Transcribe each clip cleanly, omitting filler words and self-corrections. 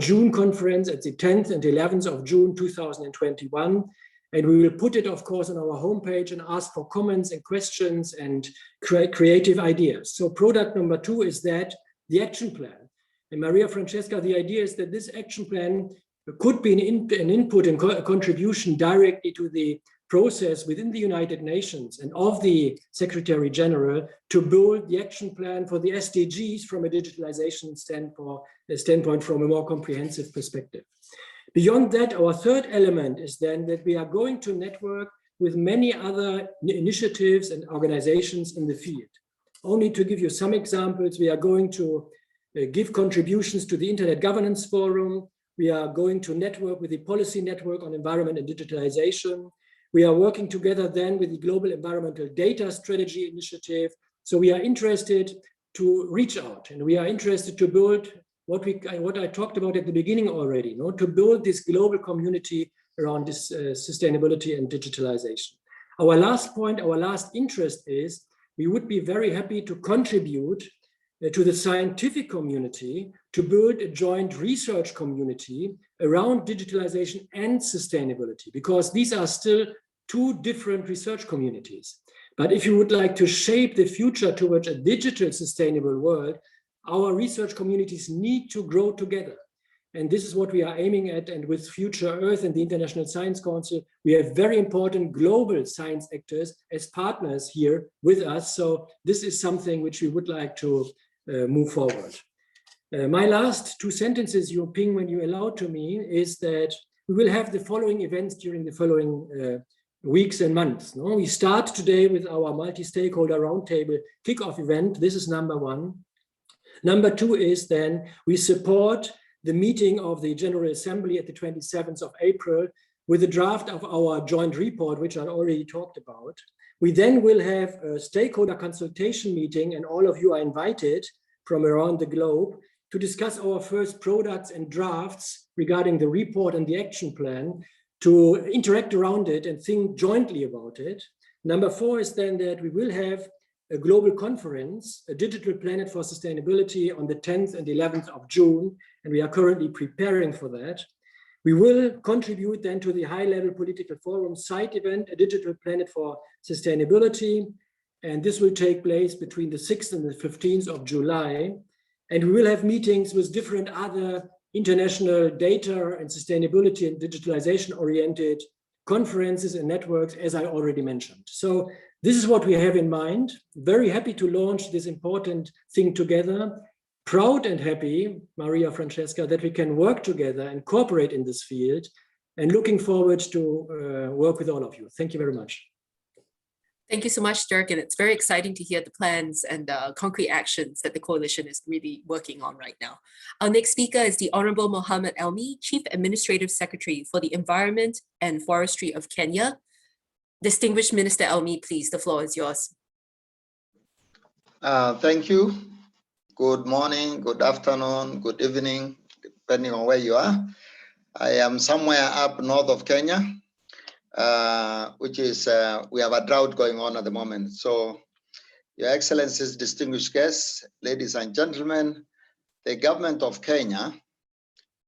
June conference at the 10th and 11th of June 2021. And we will put it, of course, on our homepage and ask for comments and questions and creative ideas. So product number 2 is that the action plan. And Maria Francesca, the idea is that this action plan could be an input and a contribution directly to the process within the United Nations and of the Secretary General to build the action plan for the SDGs from a digitalization standpoint from a more comprehensive perspective. Beyond that, our third element is then that we are going to network with many other initiatives and organizations in the field. Only to give you some examples, we are going to give contributions to the Internet Governance Forum. We are going to network with the Policy Network on Environment and Digitalization. We are working together then with the Global Environmental Data Strategy Initiative. So we are interested to reach out, and we are interested to build what I talked about at the beginning already, to build this global community around this sustainability and digitalization. Our last point, our last interest is we would be very happy to contribute to the scientific community to build a joint research community around digitalization and sustainability, because these are still two different research communities. But if you would like to shape the future towards a digital sustainable world, our research communities need to grow together. And this is what we are aiming at. And with Future Earth and the International Science Council, we have very important global science actors as partners here with us. So this is something which we would like to move forward. My last 2 sentences, Yu Ping, when you allow to me, is that we will have the following events during the following weeks and months. We start today with our multi-stakeholder roundtable kickoff event. This is number 1. Number 2 is then we support the meeting of the General Assembly at the 27th of April with a draft of our joint report, which I already talked about. We then will have a stakeholder consultation meeting, and all of you are invited from around the globe to discuss our first products and drafts regarding the report and the action plan, to interact around it and think jointly about it. Number 4 is then that we will have a global conference, a Digital Planet for Sustainability, on the 10th and 11th of June, and we are currently preparing for that. We will contribute then to the high-level political forum side event, a Digital Planet for Sustainability, and this will take place between the 6th and the 15th of July. And we will have meetings with different other international data and sustainability and digitalization oriented conferences and networks, as I already mentioned. So this is what we have in mind. Very happy to launch this important thing together. Proud and happy, Maria Francesca, that we can work together and cooperate in this field, and looking forward to work with all of you. Thank you very much. Thank you so much, Dirk. And it's very exciting to hear the plans and concrete actions that the coalition is really working on right now. Our next speaker is the Honorable Mohammed Elmi, Chief Administrative Secretary for the Environment and Forestry of Kenya. Distinguished Minister Elmi, please, the floor is yours. Thank you. Good morning, good afternoon, good evening, depending on where you are. I am somewhere up north of Kenya, which is, we have a drought going on at the moment. So, Your Excellencies, distinguished guests, ladies and gentlemen, the government of Kenya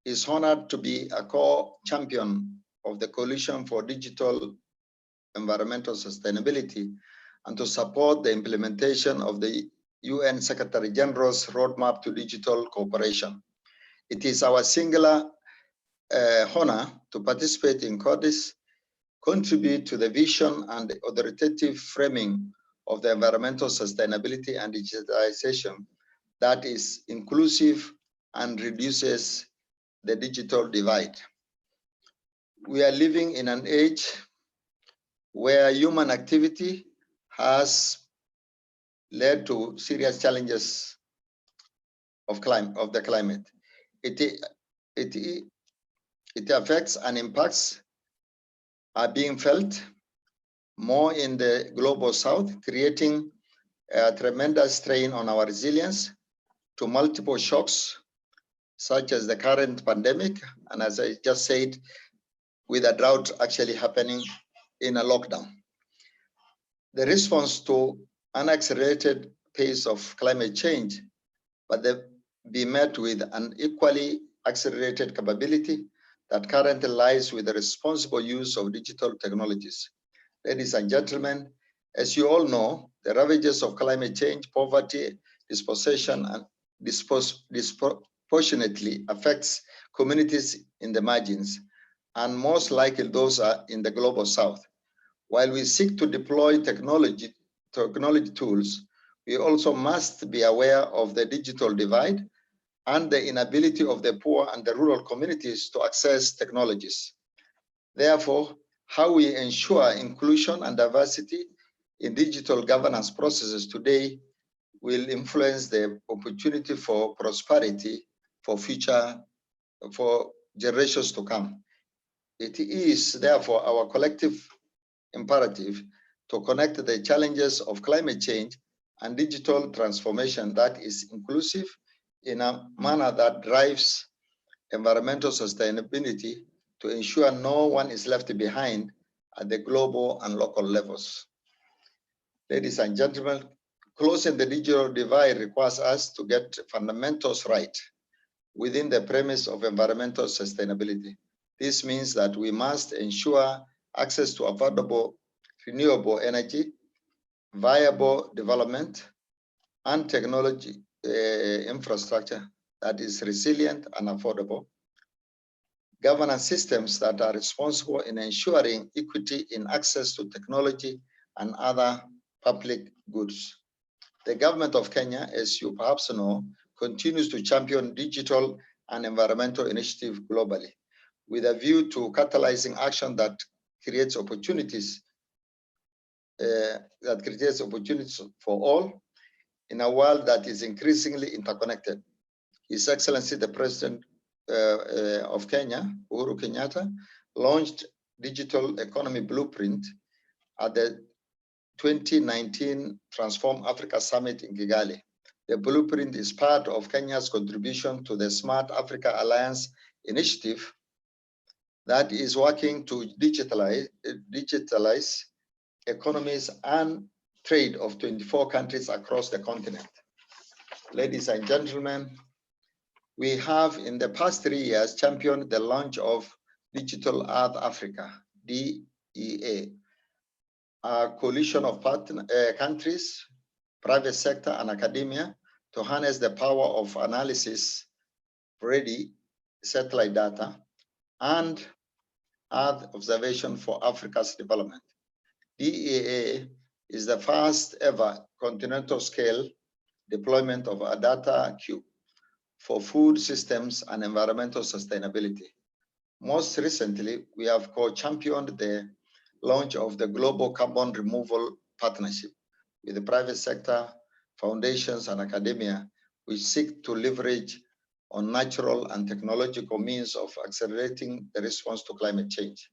is honored to be a core champion of the Coalition for Digital Environmental Sustainability and to support the implementation of the UN Secretary General's Roadmap to Digital Cooperation. It is our singular honor to participate in CODIS, contribute to the vision and the authoritative framing of the environmental sustainability and digitalization that is inclusive and reduces the digital divide. We are living in an age where human activity has led to serious challenges of the climate. It affects and impacts are being felt more in the global south, creating a tremendous strain on our resilience to multiple shocks, such as the current pandemic, and as I just said, with a drought actually happening in a lockdown. The response to an accelerated pace of climate change, but they be met with an equally accelerated capability that currently lies with the responsible use of digital technologies. Ladies and gentlemen, as you all know, the ravages of climate change, poverty, dispossession, and disproportionately affects communities in the margins, and most likely those are in the global south. While we seek to deploy technology tools, we also must be aware of the digital divide and the inability of the poor and the rural communities to access technologies. Therefore, how we ensure inclusion and diversity in digital governance processes today will influence the opportunity for prosperity for generations to come. It is therefore our collective imperative to connect the challenges of climate change and digital transformation that is inclusive in a manner that drives environmental sustainability to ensure no one is left behind at the global and local levels. Ladies and gentlemen, closing the digital divide requires us to get fundamentals right within the premise of environmental sustainability. This means that we must ensure access to affordable, renewable energy, viable development, and technology infrastructure that is resilient and affordable, governance systems that are responsible in ensuring equity in access to technology and other public goods. The government of Kenya, as you perhaps know, continues to champion digital and environmental initiatives globally, with a view to catalyzing action that creates opportunities for all in a world that is increasingly interconnected. His Excellency, the President of Kenya, Uhuru Kenyatta, launched Digital Economy Blueprint at the 2019 Transform Africa Summit in Kigali. The blueprint is part of Kenya's contribution to the Smart Africa Alliance initiative that is working to digitalize economies and trade of 24 countries across the continent. Ladies and gentlemen, we have in the past 3 years championed the launch of Digital Earth Africa, DEA, a coalition of countries, private sector, and academia to harness the power of analysis-ready satellite data and Earth observation for Africa's development. DEA is the first ever continental scale deployment of a data cube for food systems and environmental sustainability. Most recently, we have co-championed the launch of the Global Carbon Removal Partnership with the private sector, foundations, and academia, which seek to leverage on natural and technological means of accelerating the response to climate change.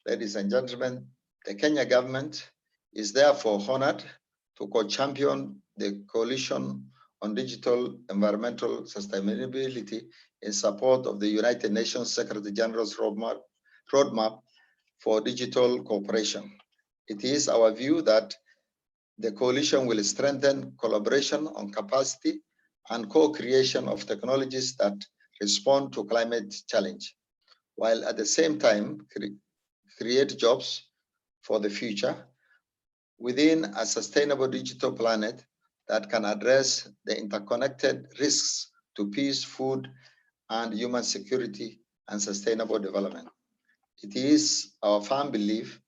Ladies and gentlemen, the Kenya government is therefore honored to co-champion the Coalition on Digital Environmental Sustainability in support of the United Nations Secretary General's roadmap for digital cooperation. It is our view that the coalition will strengthen collaboration on capacity and co-creation of technologies that respond to climate challenge, while at the same time create jobs for the future within a sustainable digital planet that can address the interconnected risks to peace, food, and human security and sustainable development. It is our firm belief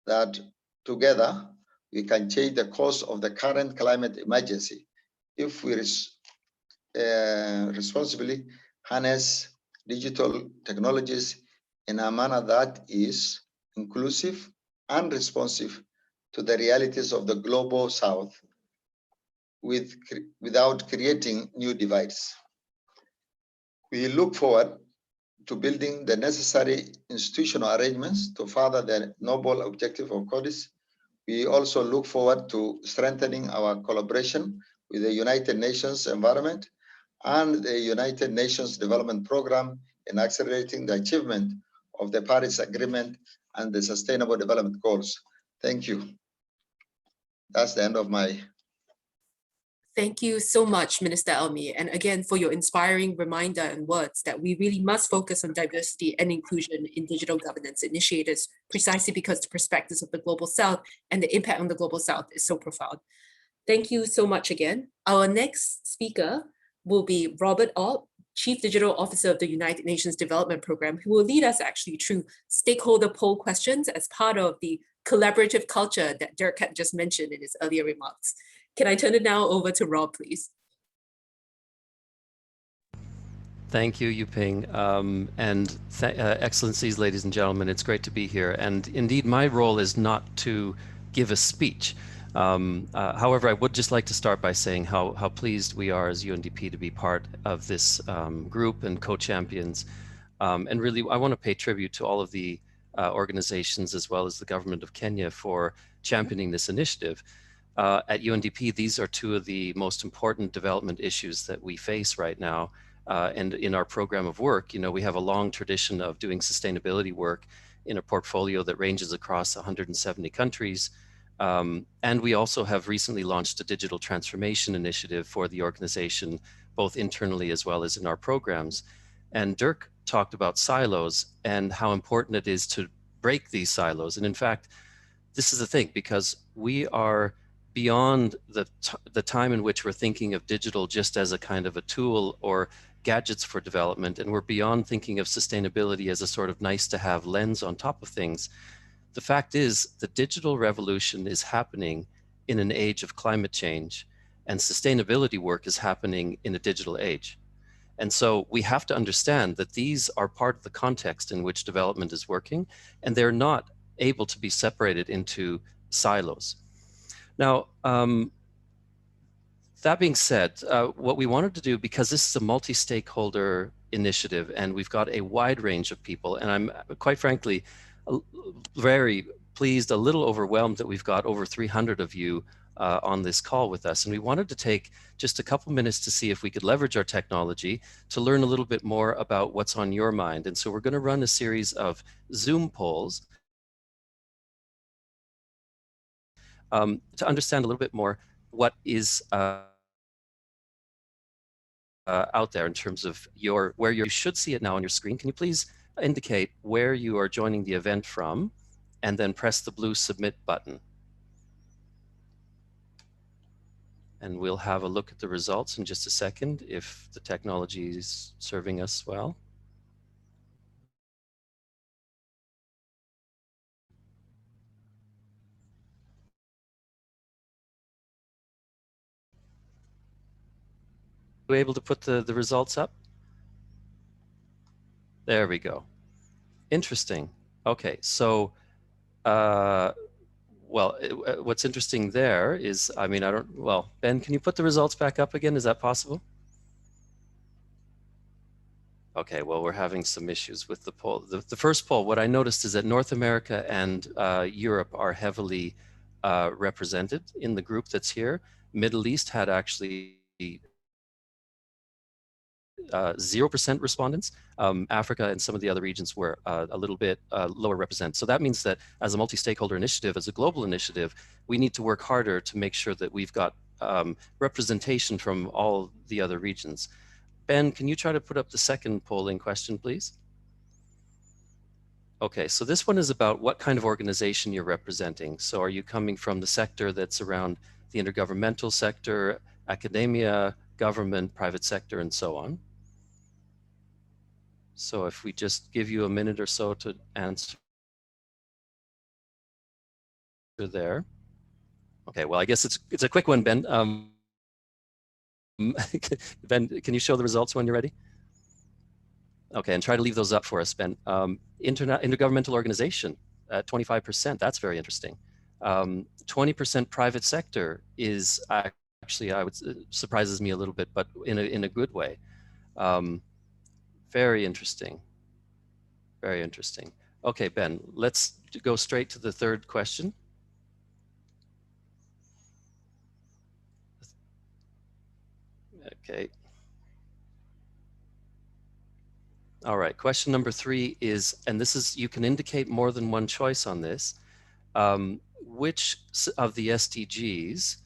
that together we can change the course of the current climate emergency if we responsibly harness digital technologies in a manner that is inclusive and responsive to the realities of the global south without creating new divides. We look forward to building the necessary institutional arrangements to further the noble objective of CODIS. We also look forward to strengthening our collaboration with the United Nations Environment and the United Nations Development Program in accelerating the achievement of the Paris Agreement and the Sustainable Development Goals. Thank you. That's the end of my Thank you so much, Minister Elmi, and again for your inspiring reminder and words that we really must focus on diversity and inclusion in digital governance initiatives, precisely because the perspectives of the Global South and the impact on the Global South is so profound. Thank you so much again. Our next speaker will be Robert Ott, Chief Digital Officer of the United Nations Development Programme, who will lead us actually through stakeholder poll questions as part of the collaborative culture that Dirk had just mentioned in his earlier remarks. Can I turn it now over to Rob, please? Thank you, Yuping. Excellencies, ladies and gentlemen, it's great to be here. And indeed, my role is not to give a speech. However, I would just like to start by saying how pleased we are as UNDP to be part of this group and co-champions. And really, I want to pay tribute to all of the organizations as well as the government of Kenya for championing this initiative. At UNDP, these are two of the most important development issues that we face right now. And in our program of work, you know, we have a long tradition of doing sustainability work in a portfolio that ranges across 170 countries. And we also have recently launched a digital transformation initiative for the organization, both internally as well as in our programs. And Dirk talked about silos and how important it is to break these silos. And in fact, this is the thing, because we are beyond the time in which we're thinking of digital just as a kind of a tool or gadgets for development, and we're beyond thinking of sustainability as a sort of nice to have lens on top of things. The fact is, the digital revolution is happening in an age of climate change, and sustainability work is happening in a digital age. And so we have to understand that these are part of the context in which development is working, and they're not able to be separated into silos. Now, that being said, what we wanted to do, because this is a multi-stakeholder initiative and we've got a wide range of people, and I'm quite frankly very pleased, a little overwhelmed that we've got over 300 of you on this call with us. And we wanted to take just a couple minutes to see if we could leverage our technology to learn a little bit more about what's on your mind. And so we're going to run a series of Zoom polls to understand a little bit more what is out there in terms of where you should see it now on your screen. Can you please indicate where you are joining the event from, and then press the blue submit button. And we'll have a look at the results in just a second if the technology is serving us well. Are we able to put the results up? There we go. Interesting. Okay, so well, what's interesting there is, I mean, well, Ben, can you put the results back up again? Is that possible? Okay, well, we're having some issues with the poll. The first poll, what I noticed is that North America and Europe are heavily represented in the group that's here. Middle East had actually 0% respondents. Africa and some of the other regions were a little bit lower represented. So that means that as a multi-stakeholder initiative, as a global initiative, we need to work harder to make sure that we've got representation from all the other regions. Ben, can you try to put up the second polling question, please? Okay, so this one is about what kind of organization you're representing. So are you coming from the sector that's around the intergovernmental sector, academia, government, private sector, and so on? So if we just give you a minute or so to answer there. Okay, well, I guess it's a quick one, Ben. Ben, can you show the results when you're ready? Okay, and try to leave those up for us, Ben. Intergovernmental organization at 25%, that's very interesting. 20% private sector is actually, surprises me a little bit, but in a good way. Very interesting. Very interesting. Okay, Ben, let's go straight to the third question. Okay. All right, question number 3 is, and this is, you can indicate more than one choice on this. Which of the SDGs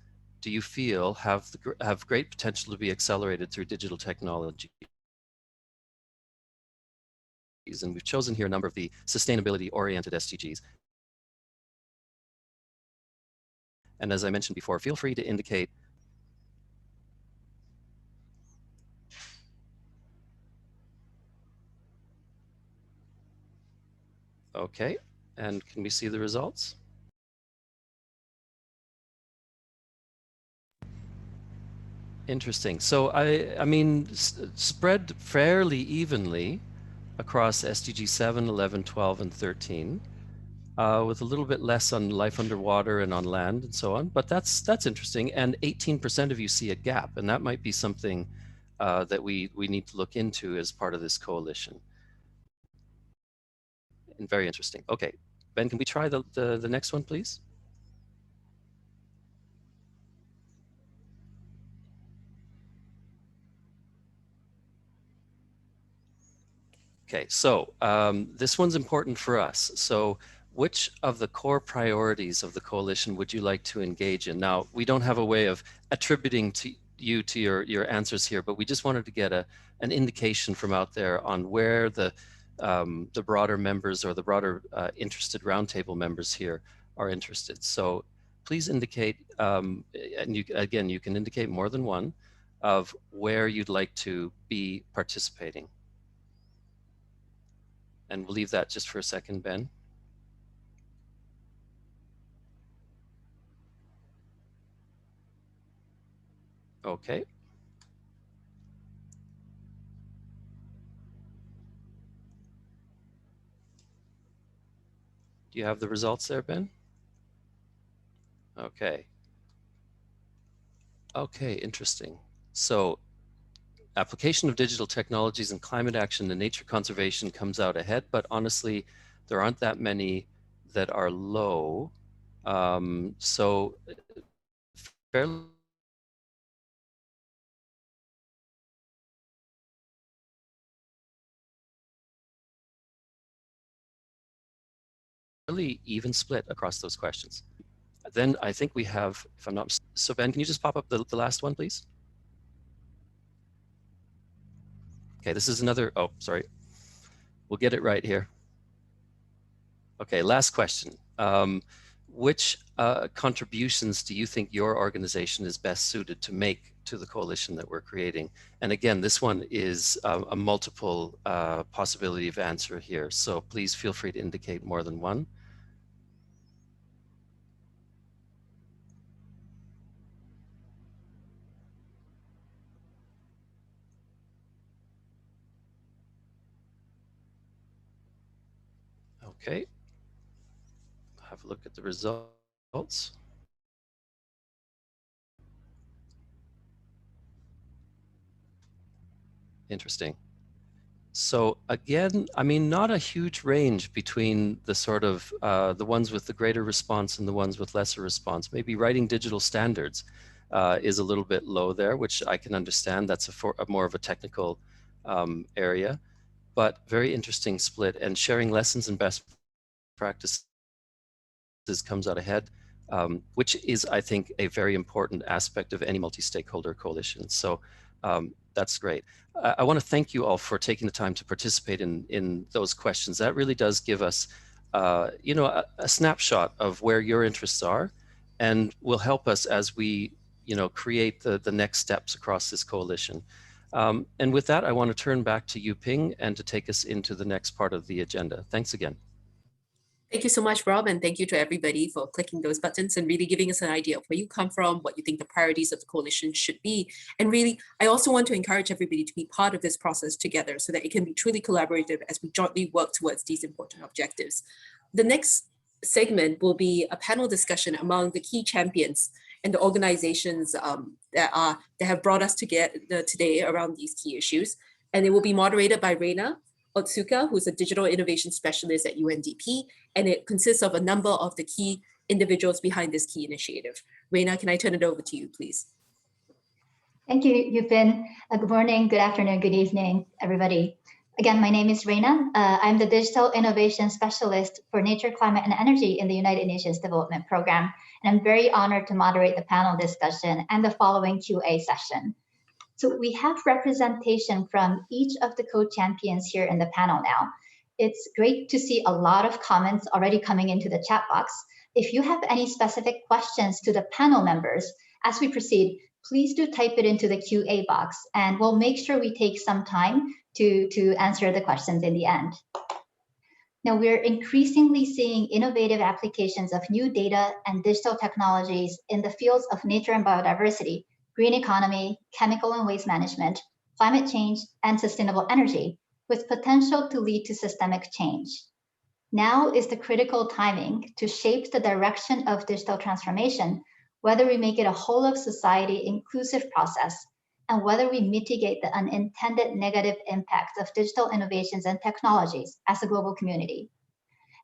do you feel have great potential to be accelerated through digital technology? And we've chosen here a number of the sustainability-oriented SDGs. And as I mentioned before, feel free to indicate. Okay, and can we see the results? Interesting. So I mean, spread fairly evenly across SDG 7, 11, 12, and 13, with a little bit less on life underwater and on land and so on. But that's interesting. And 18% of you see a gap, and that might be something that we need to look into as part of this coalition. And very interesting. Okay, Ben, can we try the next one, please? Okay, so this one's important for us. So which of the core priorities of the coalition would you like to engage in? Now, we don't have a way of attributing to your answers here, but we just wanted to get an indication from out there on where the broader members or the broader interested roundtable members here are interested. So please indicate, and you can indicate more than one, of where you'd like to be participating. And we'll leave that just for a second, Ben. Okay. Do you have the results there, Ben? Okay. Okay, interesting. So application of digital technologies in climate action and nature conservation comes out ahead, but honestly, there aren't that many that are low. So fairly even split across those questions. Then I think we have, if I'm not, so Ben, can you just pop up the last one, please? Okay, this is another, oh, sorry. We'll get it right here. Okay, last question. Which contributions do you think your organization is best suited to make to the coalition that we're creating? And again, this one is a multiple possibility of answer here. So please feel free to indicate more than one. Okay, have a look at the results. Interesting. So again, I mean, not a huge range between the sort of the ones with the greater response and the ones with lesser response. Maybe writing digital standards is a little bit low there, which I can understand. That's a more of a technical area, but very interesting split. And sharing lessons and best practices comes out ahead, which is, I think, a very important aspect of any multi-stakeholder coalition. So that's great. I want to thank you all for taking the time to participate in those questions. That really does give us, you know, a snapshot of where your interests are, and will help us as we, you know, create the next steps across this coalition. And with that, I want to turn back to Yuping and to take us into the next part of the agenda. Thanks again. Thank you so much, Rob, and thank you to everybody for clicking those buttons and really giving us an idea of where you come from, what you think the priorities of the coalition should be. And really, I also want to encourage everybody to be part of this process together so that it can be truly collaborative as we jointly work towards these important objectives. The next segment will be a panel discussion among the key champions and the organizations that have brought us together today around these key issues. And it will be moderated by Reina Otsuka, who's a digital innovation specialist at UNDP, and it consists of a number of the key individuals behind this key initiative. Reina, can I turn it over to you, please? Thank you, Yuping. Good morning, good afternoon, good evening, everybody. Again, my name is Reina. I'm the Digital Innovation Specialist for Nature, Climate, and Energy in the United Nations Development Program. And I'm very honored to moderate the panel discussion and the following QA session. So we have representation from each of the co-champions here in the panel now. It's great to see a lot of comments already coming into the chat box. If you have any specific questions to the panel members, as we proceed, please do type it into the QA box, and we'll make sure we take some time to answer the questions in the end. Now, we're increasingly seeing innovative applications of new data and digital technologies in the fields of nature and biodiversity, green economy, chemical and waste management, climate change, and sustainable energy, with potential to lead to systemic change. Now is the critical timing to shape the direction of digital transformation, whether we make it a whole of society inclusive process, and whether we mitigate the unintended negative impacts of digital innovations and technologies as a global community.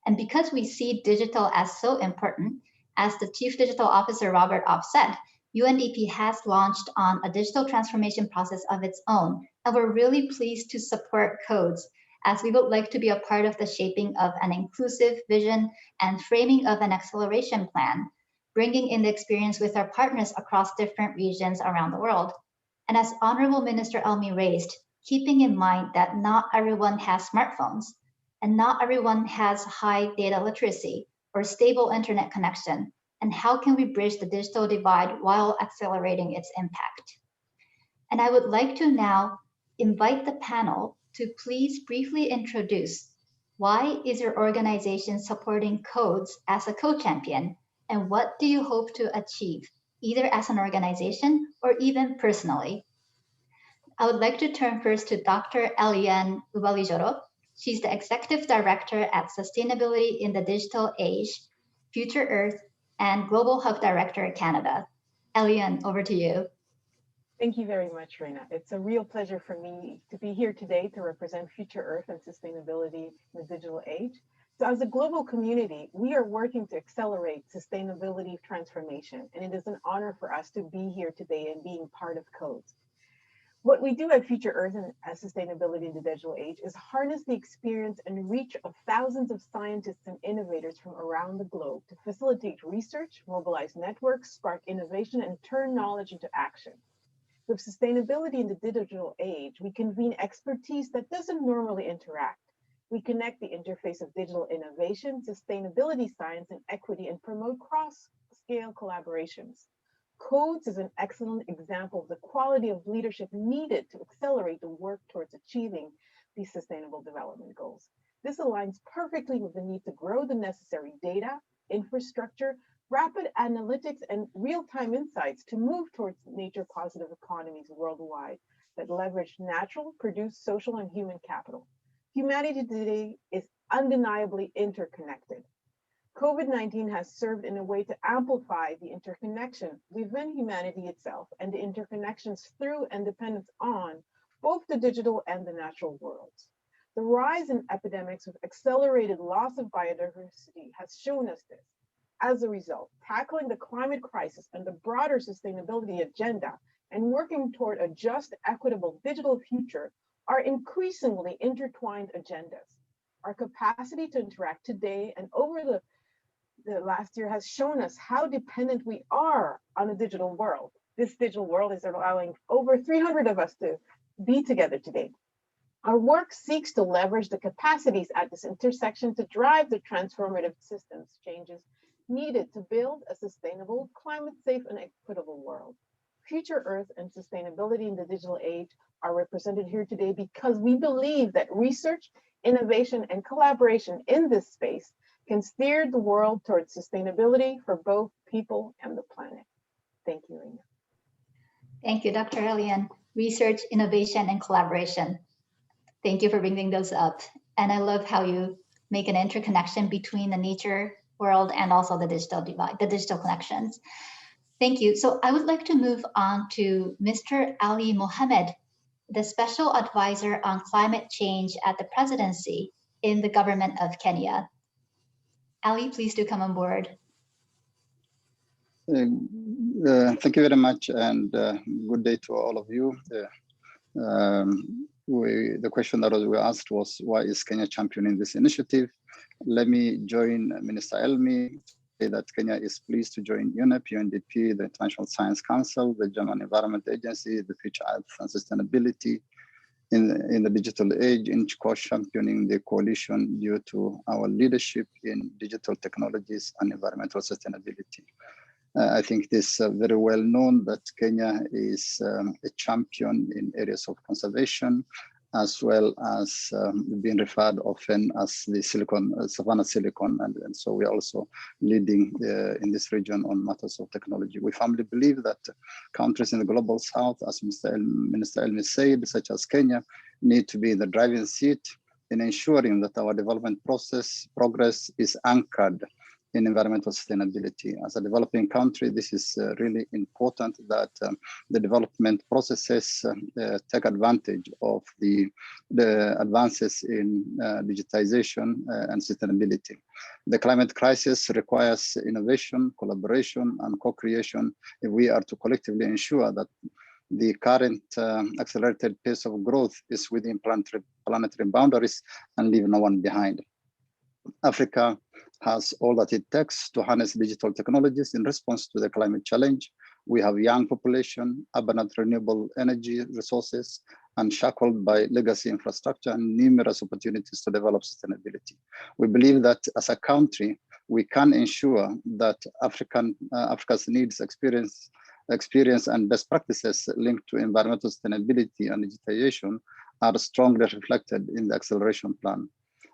And because we see digital as so important, as the Chief Digital Officer Robert Opp said, UNDP has launched on a digital transformation process of its own, and we're really pleased to support CODES, as we would like to be a part of the shaping of an inclusive vision and framing of an acceleration plan, bringing in the experience with our partners across different regions around the world. And as Honorable Minister Elmi raised, keeping in mind that not everyone has smartphones and not everyone has high data literacy or stable internet connection, and how can we bridge the digital divide while accelerating its impact? And I would like to now invite the panel to please briefly introduce why is your organization supporting CODES as a co-champion, and what do you hope to achieve, either as an organization or even personally? I would like to turn first to Dr. Eliane Ubalijoro. She's the Executive Director at Sustainability in the Digital Age, Future Earth, and Global Hub Director at Canada. Eliane, over to you. Thank you very much, Reina. It's a real pleasure for me to be here today to represent Future Earth and sustainability in the digital age. So as a global community, we are working to accelerate sustainability transformation, and it is an honor for us to be here today and being part of CODES. What we do at Future Earth and as sustainability in the digital age is harness the experience and reach of thousands of scientists and innovators from around the globe to facilitate research, mobilize networks, spark innovation, and turn knowledge into action. With sustainability in the digital age, we convene expertise that doesn't normally interact. We connect the interface of digital innovation, sustainability science, and equity, and promote cross-scale collaborations. CODES is an excellent example of the quality of leadership needed to accelerate the work towards achieving these sustainable development goals. This aligns perfectly with the need to grow the necessary data, infrastructure, rapid analytics, and real-time insights to move towards nature-positive economies worldwide that leverage natural, produced, social, and human capital. Humanity today is undeniably interconnected. COVID-19 has served in a way to amplify the interconnection within humanity itself and the interconnections through and dependence on both the digital and the natural worlds. The rise in epidemics with accelerated loss of biodiversity has shown us this. As a result, tackling the climate crisis and the broader sustainability agenda and working toward a just, equitable digital future are increasingly intertwined agendas. Our capacity to interact today and over the last year has shown us how dependent we are on a digital world. This digital world is allowing over 300 of us to be together today. Our work seeks to leverage the capacities at this intersection to drive the transformative systems changes needed to build a sustainable, climate-safe, and equitable world. Future Earth and sustainability in the digital age are represented here today because we believe that research, innovation, and collaboration in this space can steer the world towards sustainability for both people and the planet. Thank you, Reina. Thank you, Dr. Eliane. Research, innovation, and collaboration. Thank you for bringing those up. And I love how you make an interconnection between the nature world and also the digital divide, the digital connections. Thank you. So I would like to move on to Mr. Ali Mohammed, the Special Advisor on Climate Change at the Presidency in the Government of Kenya. Ali, please do come on board. Thank you very much, and good day to all of you. the question that we asked was, why is Kenya championing this initiative? Let me join Minister Elmi, say that Kenya is pleased to join UNEP, UNDP, the International Science Council, the German Environment Agency, the Future Earth and Sustainability in the digital age, in co-championing the coalition due to our leadership in digital technologies and environmental sustainability. I think it is very well known that Kenya is a champion in areas of conservation, as well as being referred often as the Savannah Silicon. And so we are also leading in this region on matters of technology. We firmly believe that countries in the global south, as Minister Elmi said, such as Kenya, need to be in the driving seat in ensuring that our development progress is anchored in environmental sustainability. As a developing country, this is really important that the development processes take advantage of the advances in digitization and sustainability. The climate crisis requires innovation, collaboration, and co-creation if we are to collectively ensure that the current accelerated pace of growth is within planetary boundaries and leave no one behind. Africa has all that it takes to harness digital technologies in response to the climate challenge. We have young population, abundant renewable energy resources, unshackled by legacy infrastructure and numerous opportunities to develop sustainability. We believe that as a country, we can ensure that Africa's needs, experience and best practices linked to environmental sustainability and digitization are strongly reflected in the acceleration plan.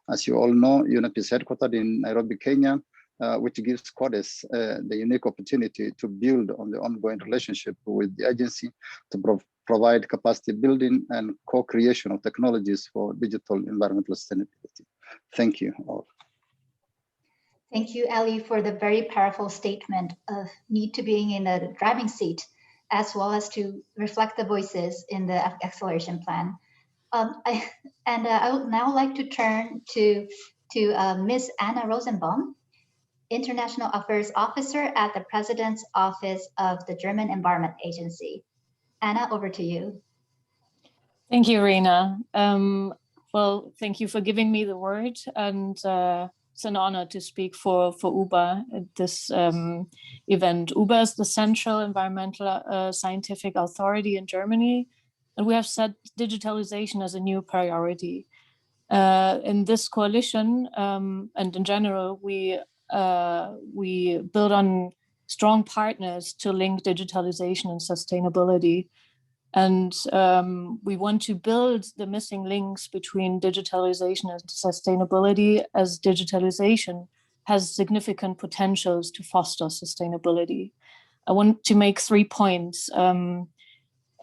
As you all know, UNEP is headquartered in Nairobi, Kenya, which gives CODES the unique opportunity to build on the ongoing relationship with the agency to provide capacity building and co-creation of technologies for digital environmental sustainability. Thank you all. Thank you, Ali, for the very powerful statement of need to being in the driving seat, as well as to reflect the voices in the acceleration plan. I would now like to turn to Ms. Anna Rosenbaum, International Affairs Officer at the President's Office of the German Environment Agency. Anna, over to you. Thank you, Reena. Well, thank you for giving me the word, and it's an honor to speak for UBA at this event. UBA is the Central Environmental Scientific Authority in Germany, and we have set digitalization as a new priority. In this coalition, and in general, we build on strong partners to link digitalization and sustainability. And we want to build the missing links between digitalization and sustainability, as digitalization has significant potentials to foster sustainability. I want to make 3 points.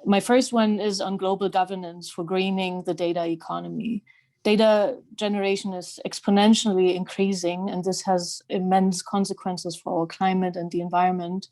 My first one is on global governance for greening the data economy. Data generation is exponentially increasing, and this has immense consequences for our climate and the environment.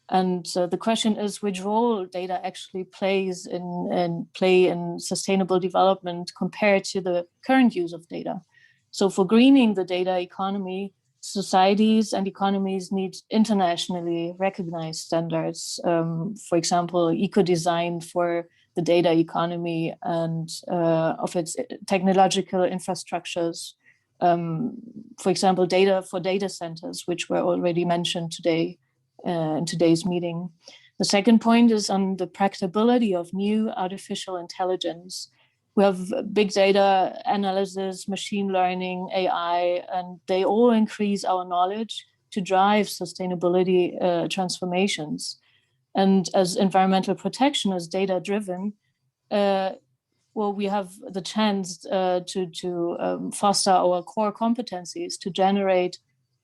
And the question is which role data actually plays in sustainable development compared to the current use of data. So for greening the data economy, societies and economies need internationally recognized standards. For example, eco-design for the data economy and of its technological infrastructures. For example, data for data centers, which were already mentioned today in today's meeting. The second point is on the practicability of new artificial intelligence. We have big data analysis, machine learning, AI, and they all increase our knowledge to drive sustainability transformations. And as environmental protection is data-driven, well, we have the chance to foster our core competencies to generate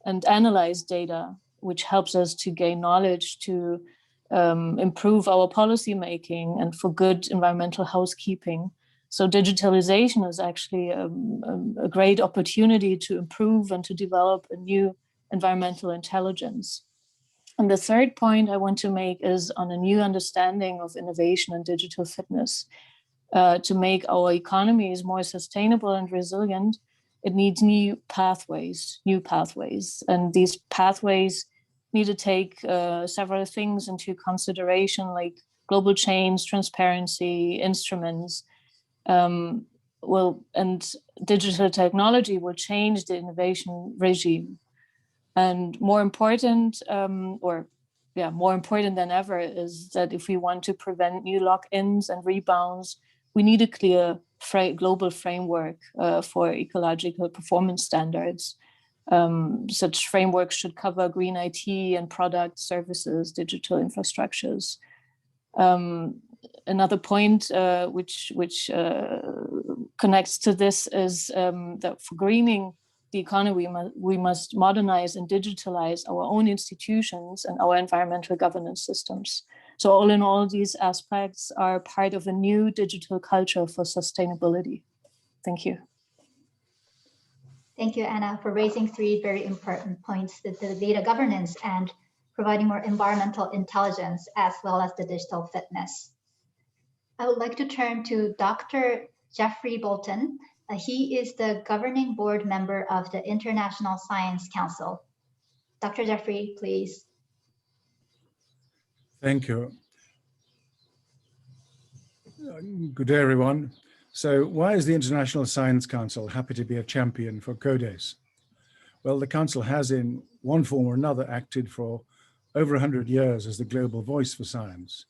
and analyze data, which helps us to gain knowledge to improve our policy making and for good environmental housekeeping. So digitalization is actually a great opportunity to improve and to develop a new environmental intelligence. And the third point I want to make is on a new understanding of innovation and digital fitness. To make our economies more sustainable and resilient, it needs new pathways. And these pathways need to take several things into consideration, like global change, transparency, instruments. And digital technology will change the innovation regime. And more important, more important than ever is that if we want to prevent new lock-ins and rebounds, we need a clear global framework for ecological performance standards. Such frameworks should cover green IT and product services, digital infrastructures. Another point which connects to this is that for greening the economy, we must modernize and digitalize our own institutions and our environmental governance systems. So all in all, these aspects are part of a new digital culture for sustainability. Thank you. Thank you, Anna, for raising three very important points, the data governance and providing more environmental intelligence, as well as the digital fitness. I would like to turn to Dr. Jeffrey Bolton. He is the governing board member of the International Science Council. Dr. Jeffrey, please. Thank you. Good day, everyone. So why is the International Science Council happy to be a champion for CODES? Well, the Council has in one form or another acted for over 100 years as the global voice for science.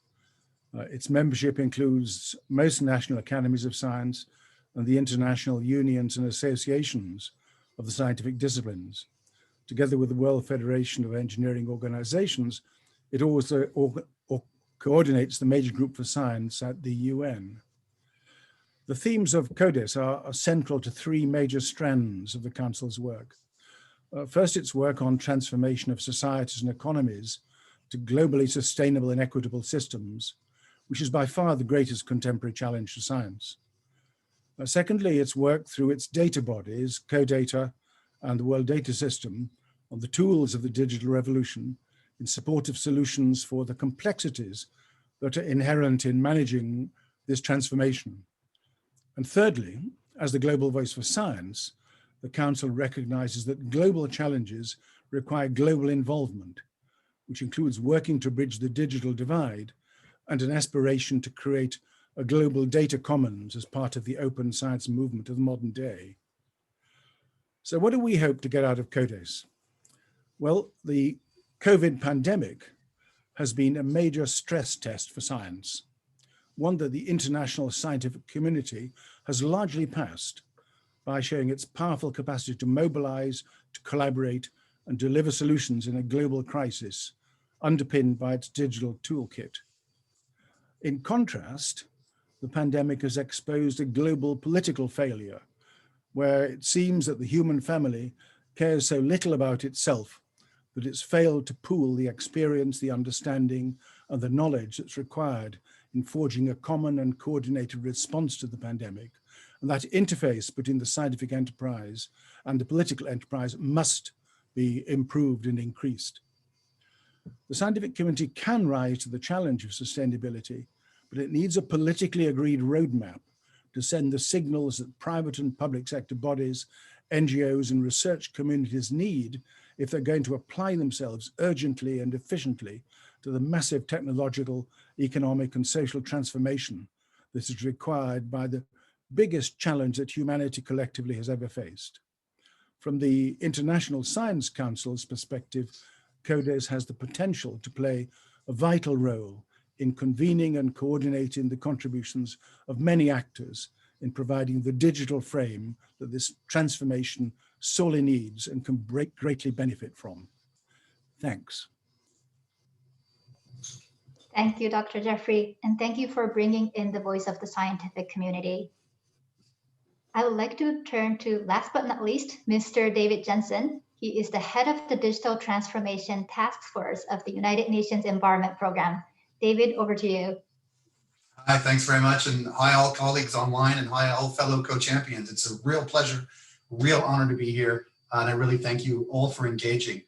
Its membership includes most national academies of science and the international unions and associations of the scientific disciplines. Together with the World Federation of Engineering Organizations, it also coordinates the major group for science at the UN. The themes of CODES are central to three major strands of the Council's work. First, its work on transformation of societies and economies to globally sustainable and equitable systems, which is by far the greatest contemporary challenge to science. Secondly, its work through its data bodies, CODATA and the World Data System, on the tools of the digital revolution in support of solutions for the complexities that are inherent in managing this transformation. And thirdly, as the global voice for science, the Council recognizes that global challenges require global involvement, which includes working to bridge the digital divide and an aspiration to create a global data commons as part of the open science movement of the modern day. So what do we hope to get out of CODES? Well, the COVID pandemic has been a major stress test for science, one that the international scientific community has largely passed by showing its powerful capacity to mobilize, to collaborate, and deliver solutions in a global crisis, underpinned by its digital toolkit. In contrast, the pandemic has exposed a global political failure, where it seems that the human family cares so little about itself that it's failed to pool the experience, the understanding, and the knowledge that's required in forging a common and coordinated response to the pandemic. And that interface between the scientific enterprise and the political enterprise must be improved and increased. The scientific community can rise to the challenge of sustainability, but it needs a politically agreed roadmap to send the signals that private and public sector bodies, NGOs, and research communities need if they're going to apply themselves urgently and efficiently to the massive technological, economic, and social transformation that is required by the biggest challenge that humanity collectively has ever faced. From the International Science Council's perspective, CODES has the potential to play a vital role in convening and coordinating the contributions of many actors in providing the digital frame that this transformation sorely needs and can greatly benefit from. Thanks. Thank you, Dr. Jeffrey, and thank you for bringing in the voice of the scientific community. I would like to turn to, last but not least, Mr. David Jensen. He is the head of the Digital Transformation Task Force of the United Nations Environment Program. David, over to you. Hi, thanks very much. And hi, all colleagues online, and hi, all fellow co-champions. It's a real pleasure, real honor to be here. And I really thank you all for engaging.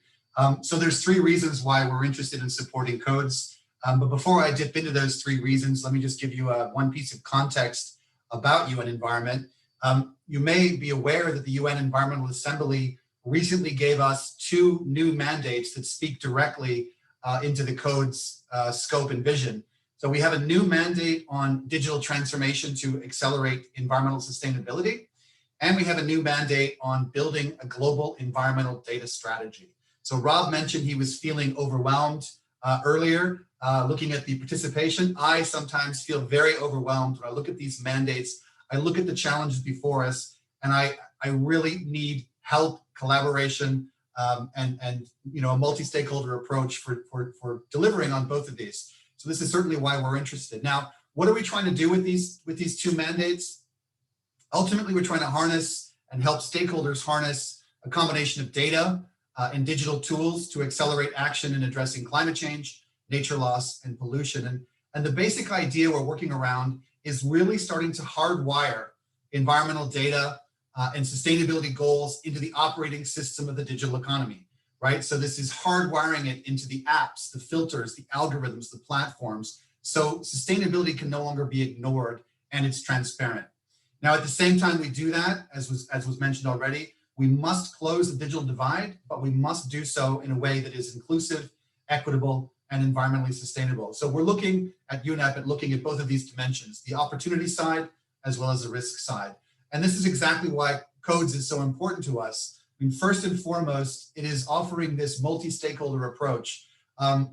So there's three reasons why we're interested in supporting CODES. But before I dip into those three reasons, let me just give you one piece of context about UN Environment. You may be aware that the UN Environmental Assembly recently gave us 2 new mandates that speak directly into the CODES scope and vision. So we have a new mandate on digital transformation to accelerate environmental sustainability. And we have a new mandate on building a global environmental data strategy. So Rob mentioned he was feeling overwhelmed earlier, looking at the participation. I sometimes feel very overwhelmed when I look at these mandates. I look at the challenges before us, and I really need help, collaboration, and a multi-stakeholder approach for delivering on both of these. So this is certainly why we're interested. Now, what are we trying to do with these two mandates? Ultimately, we're trying to harness and help stakeholders harness a combination of data and digital tools to accelerate action in addressing climate change, nature loss, and pollution. And the basic idea we're working around is really starting to hardwire environmental data and sustainability goals into the operating system of the digital economy, right? So this is hardwiring it into the apps, the filters, the algorithms, the platforms, so sustainability can no longer be ignored and it's transparent. Now, at the same time we do that, as was mentioned already, we must close the digital divide, but we must do so in a way that is inclusive, equitable, and environmentally sustainable. So we're looking at UNEP at looking at both of these dimensions, the opportunity side as well as the risk side. And this is exactly why CODES is so important to us. I mean, first and foremost, it is offering this multi-stakeholder approach,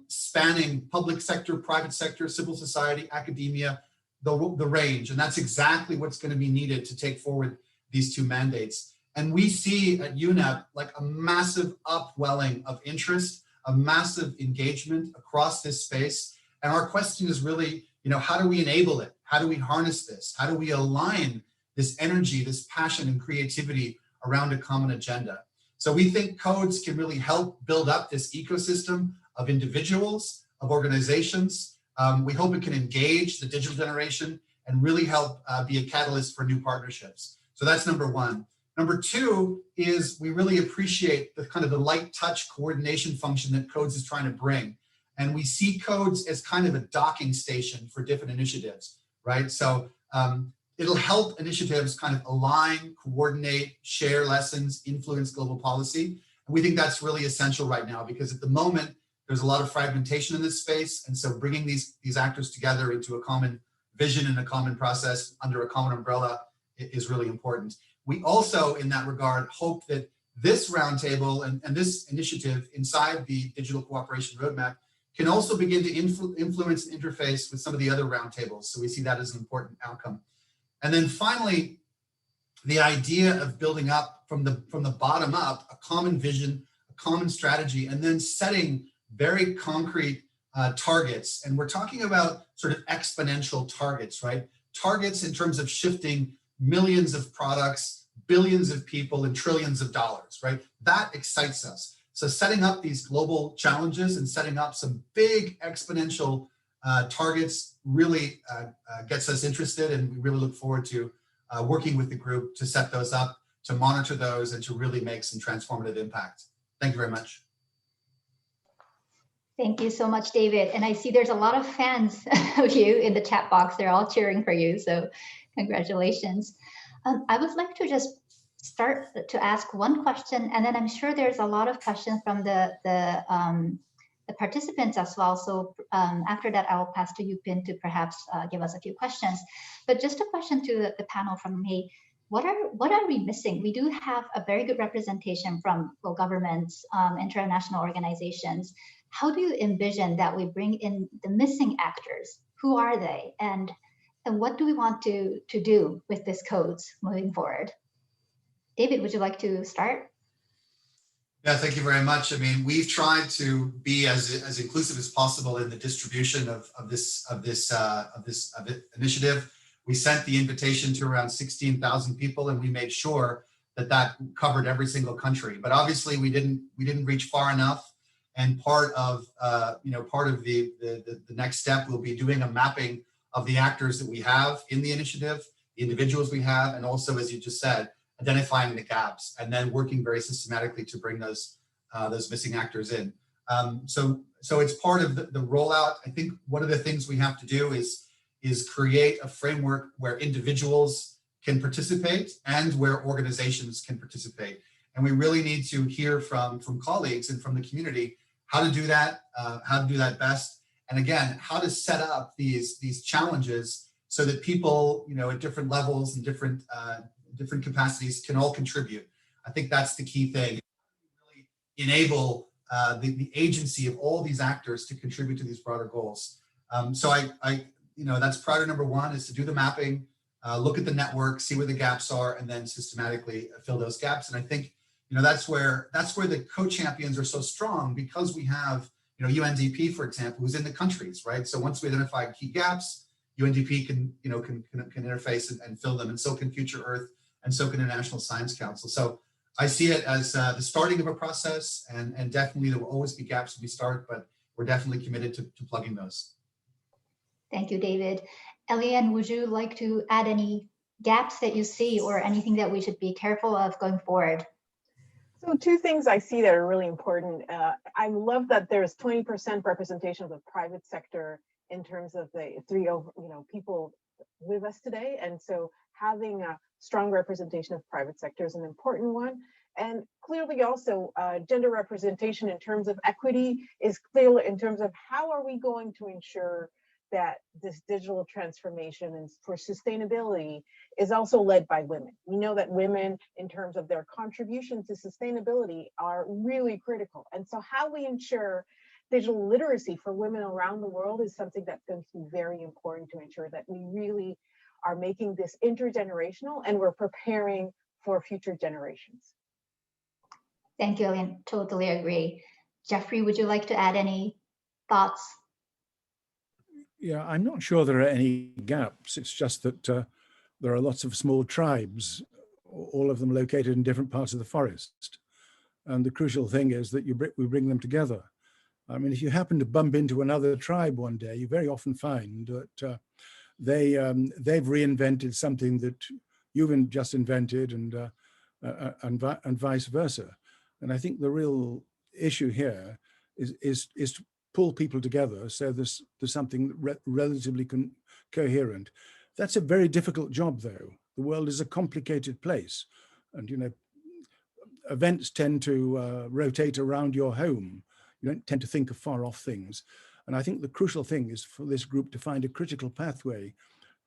spanning public sector, private sector, civil society, academia, the range. And that's exactly what's going to be needed to take forward these two mandates. And we see at UNEP like a massive upwelling of interest, a massive engagement across this space. And our question is really, how do we enable it? How do we harness this? How do we align this energy, this passion and creativity around a common agenda? So we think CODES can really help build up this ecosystem of individuals, of organizations. We hope it can engage the digital generation and really help be a catalyst for new partnerships. So that's number one. Number two is we really appreciate the kind of the light touch coordination function that CODES is trying to bring. And we see CODES as kind of a docking station for different initiatives, right? So it'll help initiatives kind of align, coordinate, share lessons, influence global policy. And we think that's really essential right now because at the moment, there's a lot of fragmentation in this space. And so bringing these actors together into a common vision and a common process under a common umbrella is really important. We also, in that regard, hope that this roundtable and this initiative inside the Digital Cooperation Roadmap can also begin to influence and interface with some of the other roundtables. So we see that as an important outcome. And then finally, the idea of building up from the bottom up, a common vision, a common strategy, and then setting very concrete targets. And we're talking about sort of exponential targets, right? Targets in terms of shifting millions of products, billions of people, and trillions of dollars, right? That excites us. So setting up these global challenges and setting up some big exponential targets really gets us interested, and we really look forward to working with the group to set those up, to monitor those, and to really make some transformative impact. Thank you very much. Thank you so much, David. And I see there's a lot of fans of you in the chat box. They're all cheering for you. So congratulations. I would like to just start to ask one question, and then I'm sure there's a lot of questions from the participants as well. So after that, I'll pass to Yupin to perhaps give us a few questions. But just a question to the panel from me. What are we missing? We do have a very good representation from governments, international organizations. How do you envision that we bring in the missing actors? Who are they? And what do we want to do with this CODES moving forward? David, would you like to start? Yeah, thank you very much. I mean, we've tried to be as inclusive as possible in the distribution of this initiative. We sent the invitation to around 16,000 people, and we made sure that covered every single country. But obviously, we didn't reach far enough. And part of the next step will be doing a mapping of the actors that we have in the initiative, the individuals we have, and also, as you just said, identifying the gaps and then working very systematically to bring those missing actors in. So it's part of the rollout. I think one of the things we have to do is create a framework where individuals can participate and where organizations can participate. And we really need to hear from colleagues and from the community how to do that best. And again, how to set up these challenges so that people, you know, at different levels and different capacities can all contribute. I think that's the key thing. Really enable the agency of all these actors to contribute to these broader goals. So you know, that's priority number one, is to do the mapping, look at the network, see where the gaps are, and then systematically fill those gaps. And I think, you know, that's where the co-champions are so strong, because we have, you know, UNDP, for example, who's in the countries, right? So once we identify key gaps, UNDP can interface and fill them, and so can Future Earth, and so can the National Science Council. So I see it as the starting of a process, and definitely there will always be gaps when we start, but we're definitely committed to plugging those. Thank you, David. Eliane, would you like to add any gaps that you see, or anything that we should be careful of going forward? So two things I see that are really important. I love that there's 20% representation of the private sector in terms of the people with us today. And so having a strong representation of private sector is an important one. And clearly also gender representation in terms of equity is clear in terms of how are we going to ensure that this digital transformation and for sustainability is also led by women. We know that women, in terms of their contribution to sustainability, are really critical. And so how we ensure digital literacy for women around the world is something that's going to be very important to ensure that we really are making this intergenerational and we're preparing for future generations. Thank you, Eliane. Totally agree. Jeffrey, would you like to add any thoughts? Yeah, I'm not sure there are any gaps. It's just that there are lots of small tribes, all of them located in different parts of the forest. And the crucial thing is that we bring them together. I mean, if you happen to bump into another tribe one day, you very often find that they've reinvented something that you've just invented, and vice versa. And I think the real issue here is to pull people together so there's something relatively coherent. That's a very difficult job, though. The world is a complicated place, and you know, events tend to rotate around your home. You don't tend to think of far off things. And I think the crucial thing is for this group to find a critical pathway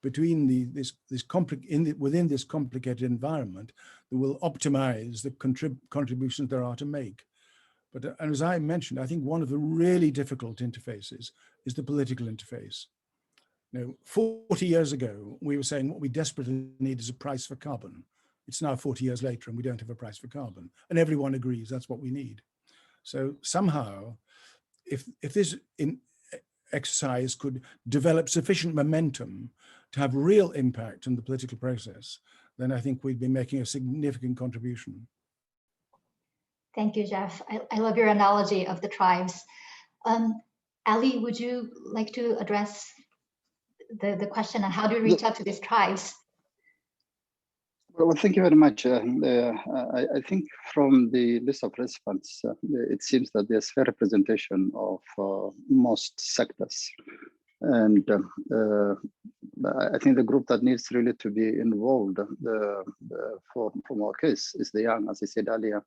between within this complicated environment that will optimize the contributions there are to make. But and as I mentioned, I think one of the really difficult interfaces is the political interface. You know, 40 years ago, we were saying what we desperately need is a price for carbon. It's now 40 years later and we don't have a price for carbon. And everyone agrees that's what we need. So somehow, if this exercise could develop sufficient momentum to have real impact on the political process, then I think we'd be making a significant contribution. Thank you, Jeff. I love your analogy of the tribes. Ali, would you like to address the question on how to reach out to these tribes? Well, thank you very much. I think from the list of participants, it seems that there's fair representation of most sectors. And I think the group that needs really to be involved from our case is the young. As I said earlier,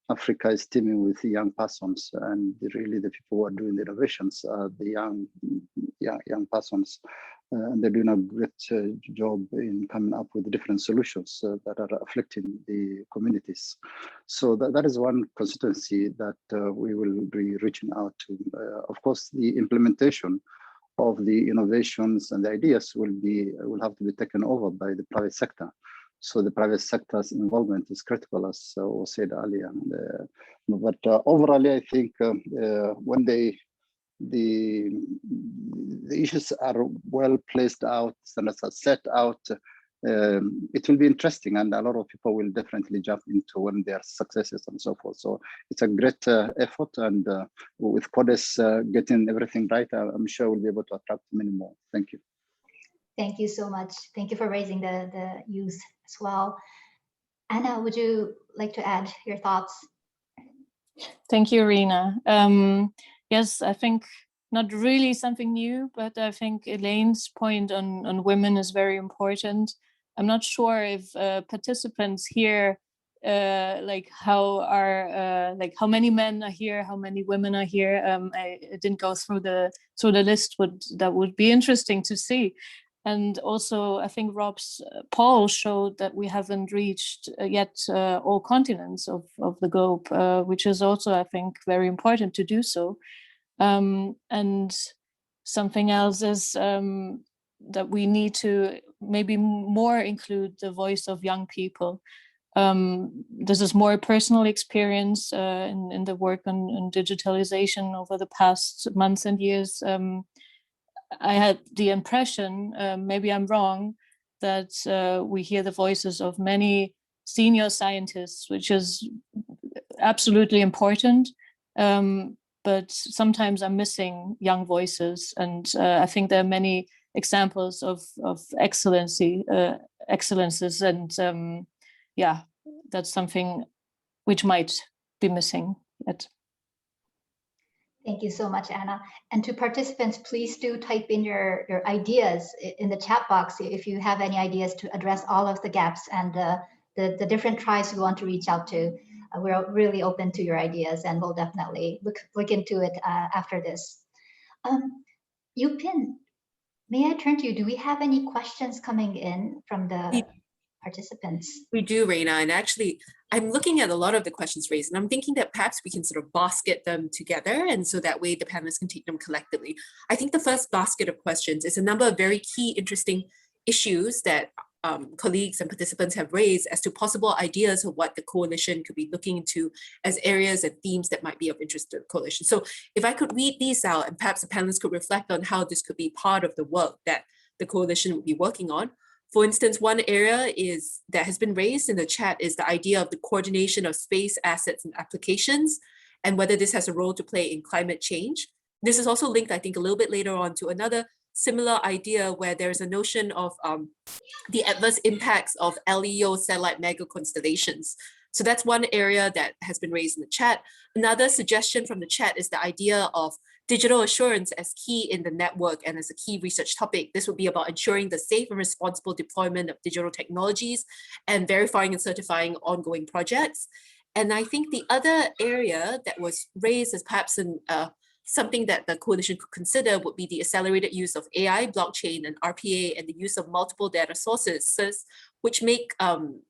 Africa is teeming with young persons, and really the people who are doing the innovations are the young persons. And they're doing a great job in coming up with different solutions that are affecting the communities. So that is one constituency that we will be reaching out to. Of course, the implementation of the innovations and the ideas will have to be taken over by the private sector. So the private sector's involvement is critical, as was said earlier. But overall, I think when the issues are well placed out, standards are set out, it will be interesting, and a lot of people will definitely jump into when there are successes and so forth. So it's a great effort, and with CODES getting everything right, I'm sure we'll be able to attract many more. Thank you. Thank you so much. Thank you for raising the youth as well. Anna, would you like to add your thoughts? Thank you, Rina. Yes, I think not really something new, but I think Elaine's point on women is very important. I'm not sure if participants here like how many men are here, how many women are here. I didn't go through the list, but that would be interesting to see. And also, I think Rob's poll showed that we haven't reached yet all continents of the globe, which is also, I think, very important to do so. And something else is that we need to maybe more include the voice of young people. This is more personal experience in the work on digitalization over the past months and years. I had the impression, maybe I'm wrong, that we hear the voices of many senior scientists, which is absolutely important. But sometimes I'm missing young voices, and I think there are many examples of excellences, and yeah, that's something which might be missing yet. Thank you so much, Anna. And to participants, please do type in your ideas in the chat box if you have any ideas to address all of the gaps and the different tribes we want to reach out to. We're really open to your ideas, and we'll definitely look into it after this. Yupin, may I turn to you? Do we have any questions coming in from the participants? We do, Reina, and actually I'm looking at a lot of the questions raised, and I'm thinking that perhaps we can sort of basket them together, and so that way the panelists can take them collectively. I think the first basket of questions is a number of very key, interesting issues that colleagues and participants have raised as to possible ideas of what the coalition could be looking into as areas and themes that might be of interest to the coalition. So if I could read these out, and perhaps the panelists could reflect on how this could be part of the work that the coalition would be working on. For instance, one area that has been raised in the chat is the idea of the coordination of space assets and applications, and whether this has a role to play in climate change. This is also linked, I think, a little bit later on to another similar idea where there's a notion of the adverse impacts of LEO satellite mega constellations. So that's one area that has been raised in the chat. Another suggestion from the chat is the idea of digital assurance as key in the network and as a key research topic. This would be about ensuring the safe and responsible deployment of digital technologies and verifying and certifying ongoing projects. And I think the other area that was raised as perhaps something that the coalition could consider would be the accelerated use of AI, blockchain, and RPA, and the use of multiple data sources, which make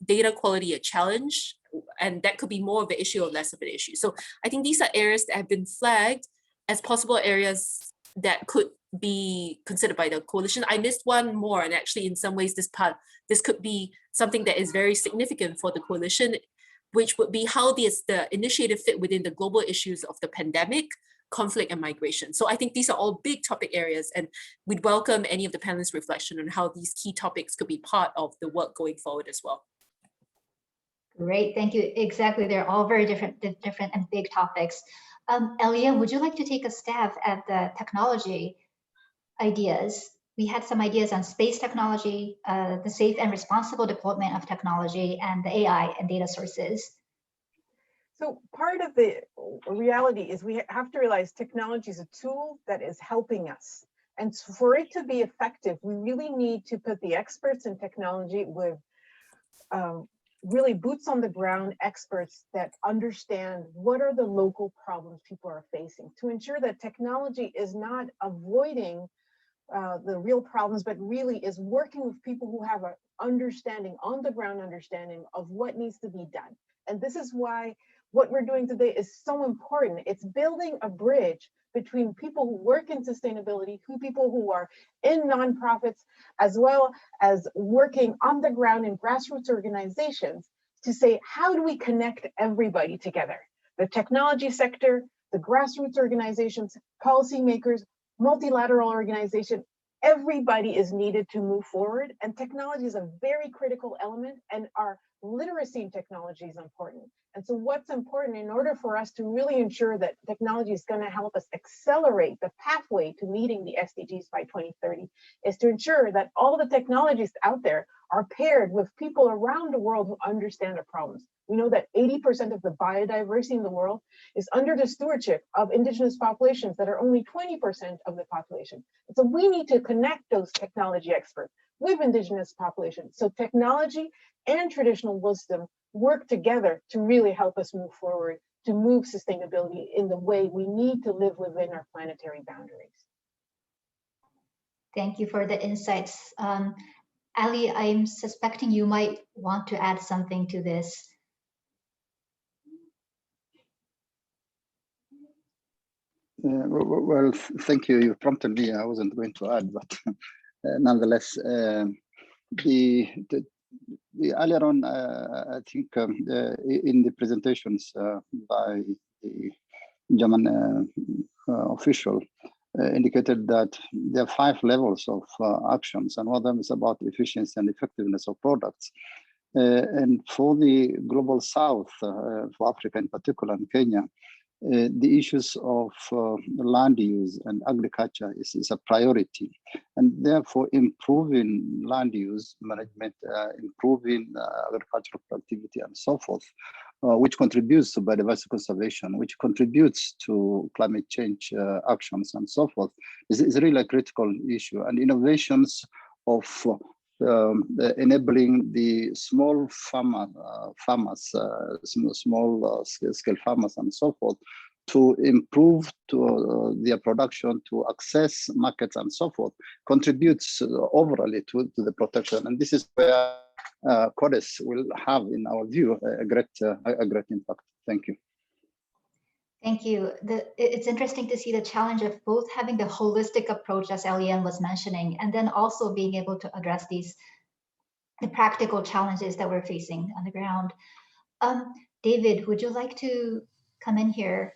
data quality a challenge, and that could be more of an issue or less of an issue. So I think these are areas that have been flagged as possible areas that could be considered by the coalition. I missed one more, and actually in some ways this could be something that is very significant for the coalition, which would be how the initiative fit within the global issues of the pandemic, conflict, and migration. So I think these are all big topic areas, and we'd welcome any of the panelists' reflection on how these key topics could be part of the work going forward as well. Great, thank you. Exactly, they're all very different and big topics. Elia, would you like to take a stab at the technology ideas? We had some ideas on space technology, the safe and responsible deployment of technology, and the AI and data sources. So part of the reality is we have to realize technology is a tool that is helping us. And for it to be effective, we really need to put the experts in technology with really boots on the ground experts that understand what are the local problems people are facing, to ensure that technology is not avoiding the real problems, but really is working with people who have an understanding, on the ground understanding of what needs to be done. And this is why what we're doing today is so important. It's building a bridge between people who work in sustainability, people who are in nonprofits, as well as working on the ground in grassroots organizations, to say, how do we connect everybody together? The technology sector, the grassroots organizations, policymakers, multilateral organization, everybody is needed to move forward. And technology is a very critical element, and our literacy in technology is important. And so what's important in order for us to really ensure that technology is going to help us accelerate the pathway to meeting the SDGs by 2030 is to ensure that all the technologies out there are paired with people around the world who understand the problems. We know that 80% of the biodiversity in the world is under the stewardship of indigenous populations that are only 20% of the population. And so we need to connect those technology experts with indigenous populations. So technology and traditional wisdom work together to really help us move forward, to move sustainability in the way we need to live within our planetary boundaries. Thank you for the insights. Ali, I'm suspecting you might want to add something to this. Well, thank you. You prompted me. I wasn't going to add, but nonetheless, earlier on, I think in the presentations by the German official indicated that there are 5 levels of actions, and one of them is about efficiency and effectiveness of products. And for the global south, for Africa in particular, and Kenya, the issues of land use and agriculture is a priority, and therefore improving land use management, improving agricultural productivity and so forth, which contributes to biodiversity conservation, which contributes to climate change actions and so forth, is really a critical issue. And innovations of enabling the small farmers, small scale farmers and so forth, to improve to their production, to access markets and so forth, contributes overall to the protection. And this is where CODES will have, in our view, a great impact. Thank you. Thank you. It's interesting to see the challenge of both having the holistic approach, as Eliane was mentioning, and then also being able to address the practical challenges that we're facing on the ground. David, would you like to come in here?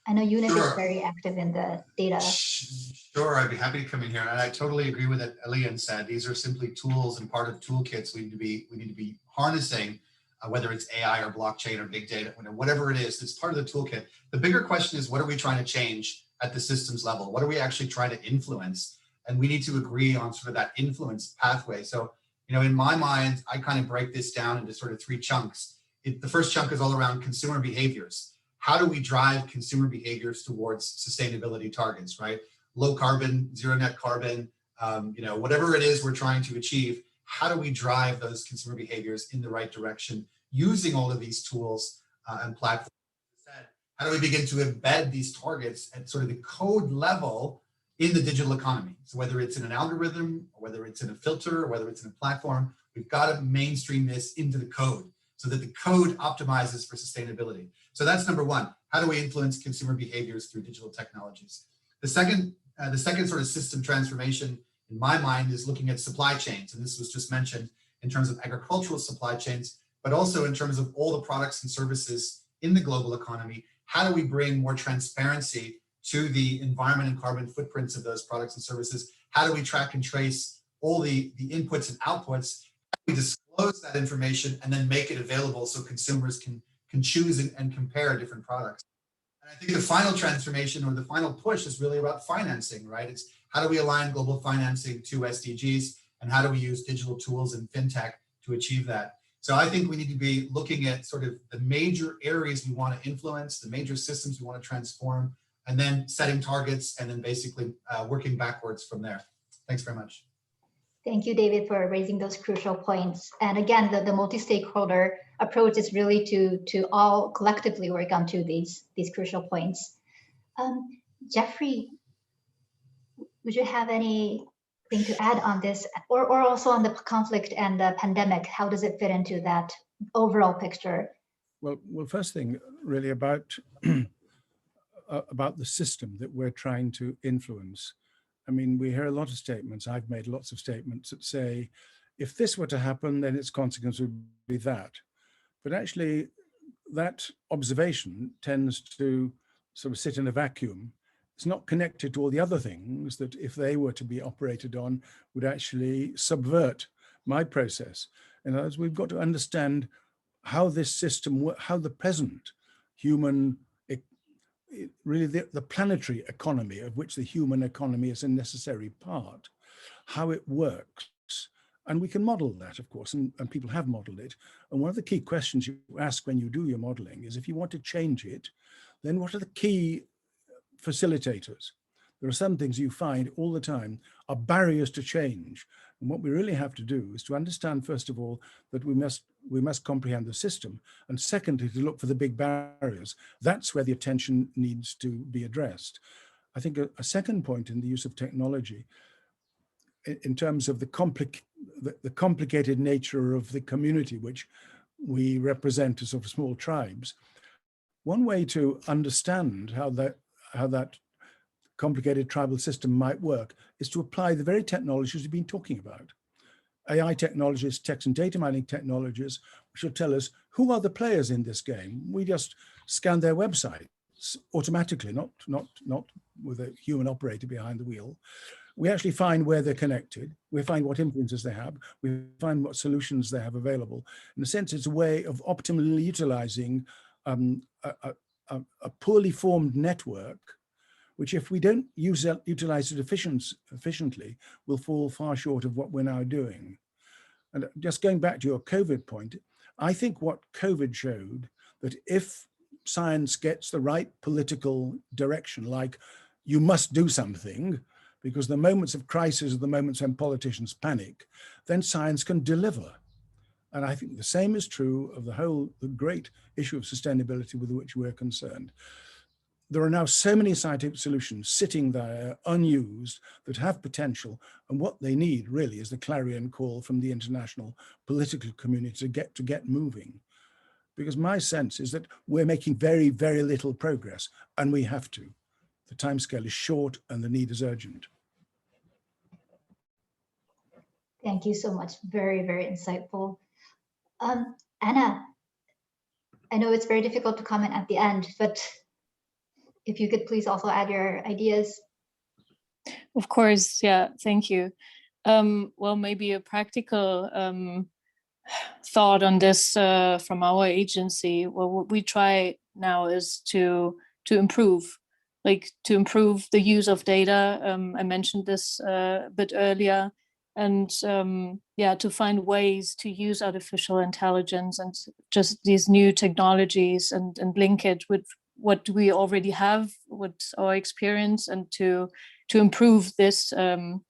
I know UNEP is very active in the data. Sure, I'd be happy to come in here, and I totally agree with what Eliane said. These are simply tools and part of toolkits we need to be harnessing. Whether it's AI or blockchain or big data, whatever it is, it's part of the toolkit. The bigger question is, what are we trying to change at the systems level? What are we actually trying to influence? And we need to agree on sort of that influence pathway. So, in my mind, I kind of break this down into sort of 3 chunks. The first chunk is all around consumer behaviors. How do we drive consumer behaviors towards sustainability targets, right? Low carbon, zero net carbon, whatever it is we're trying to achieve, how do we drive those consumer behaviors in the right direction using all of these tools and platforms? How do we begin to embed these targets at sort of the code level in the digital economy? So whether it's in an algorithm, or whether it's in a filter, or whether it's in a platform, we've got to mainstream this into the code so that the code optimizes for sustainability. So that's number 1. How do we influence consumer behaviors through digital technologies? The second sort of system transformation in my mind is looking at supply chains. And this was just mentioned in terms of agricultural supply chains, but also in terms of all the products and services in the global economy. How do we bring more transparency to the environment and carbon footprints of those products and services? How do we track and trace all the inputs and outputs? How do we disclose that information and then make it available so consumers can choose and compare different products? And I think the final transformation, or the final push, is really about financing, right? It's how do we align global financing to SDGs, and how do we use digital tools and fintech to achieve that? So I think we need to be looking at sort of the major areas we want to influence, the major systems we want to transform, and then setting targets, and then basically working backwards from there. Thanks very much. Thank you, David, for raising those crucial points. And again, the multi-stakeholder approach is really to all collectively work onto these crucial points. Jeffrey, would you have anything to add on this, or also on the conflict and the pandemic? How does it fit into that overall picture? Well, first thing really about the system that we're trying to influence. I mean, we hear a lot of statements. I've made lots of statements that say, if this were to happen, then its consequence would be that. But actually, that observation tends to sort of sit in a vacuum. It's not connected to all the other things that, if they were to be operated on, would actually subvert my process. In other words, we've got to understand how this system, how the present human, really the planetary economy, of which the human economy is a necessary part, how it works. And we can model that, of course, and people have modeled it. And one of the key questions you ask when you do your modeling is, if you want to change it, then what are the key facilitators? there are some things you find all the time are barriers to change. And what we really have to do is to understand, first of all, that we must comprehend the system. And secondly, to look for the big barriers. That's where the attention needs to be addressed. I think a second point in the use of technology, in terms of the complicated nature of the community, which we represent as sort of small tribes, one way to understand how that complicated tribal system might work is to apply the very technologies we've been talking about. AI technologies, text and data mining technologies, which will tell us who are the players in this game. We just scan their websites automatically, not with a human operator behind the wheel. We actually find where they're connected. We find what influences they have. We find what solutions they have available. In a sense, it's a way of optimally utilizing a poorly formed network, which if we don't utilize it efficiently, will fall far short of what we're now doing. And just going back to your COVID point, I think what COVID showed that if science gets the right political direction, like you must do something, because the moments of crisis are the moments when politicians panic, then science can deliver. And I think the same is true of the great issue of sustainability with which we're concerned. There are now so many scientific solutions sitting there unused that have potential, and what they need really is the clarion call from the international political community to get moving. Because my sense is that we're making very, very little progress, and we have to. The timescale is short and the need is urgent. Thank you so much. Very, very insightful. Anna, I know it's very difficult to comment at the end, but if you could please also add your ideas. Of course, yeah, thank you. Well, maybe a practical thought on this from our agency. Well, what we try now is to improve the use of data. I mentioned this a bit earlier, and yeah, to find ways to use artificial intelligence and just these new technologies and link it with what we already have, what's our experience, and to improve this. And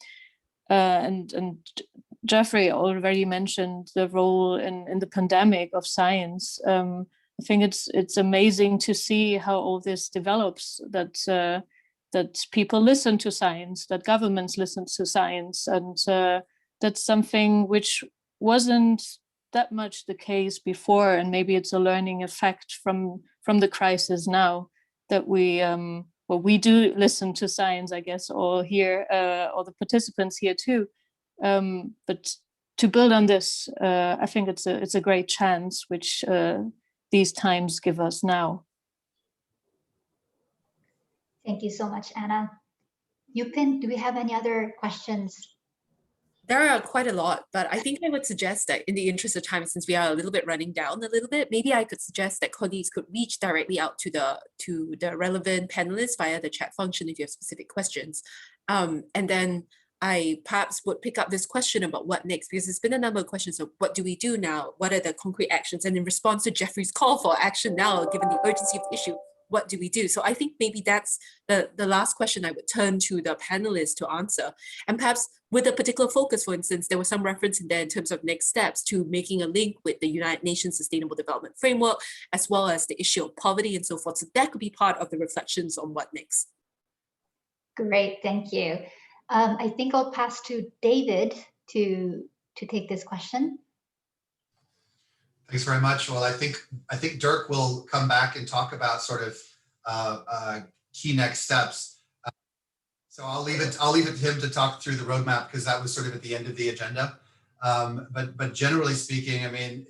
Jeffrey already mentioned the role in the pandemic of science. I think it's amazing to see how all this develops, that people listen to science, that governments listen to science, and that's something which wasn't that much the case before, and maybe it's a learning effect from the crisis now, that we do listen to science, I guess, or here, or the participants here too. But to build on this, I think it's a great chance which these times give us now. Thank you so much, Anna. Yupin, do we have any other questions? There are quite a lot, but I think I would suggest that in the interest of time, since we are a little bit running down a little bit, maybe I could suggest that colleagues could reach directly out to the relevant panelists via the chat function if you have specific questions. And then I perhaps would pick up this question about what next, because there's been a number of questions of what do we do now? What are the concrete actions? And in response to Jeffrey's call for action now, given the urgency of the issue, what do we do? So I think maybe that's the last question I would turn to the panelists to answer. And perhaps with a particular focus, for instance, there was some reference in there in terms of next steps to making a link with the United Nations Sustainable Development Framework, as well as the issue of poverty and so forth. So that could be part of the reflections on what next. Great, thank you. I think I'll pass to David to take this question. Thanks very much. Well, I think Dirk will come back and talk about sort of key next steps. So I'll leave it to him to talk through the roadmap, because that was sort of at the end of the agenda. But generally speaking, I mean,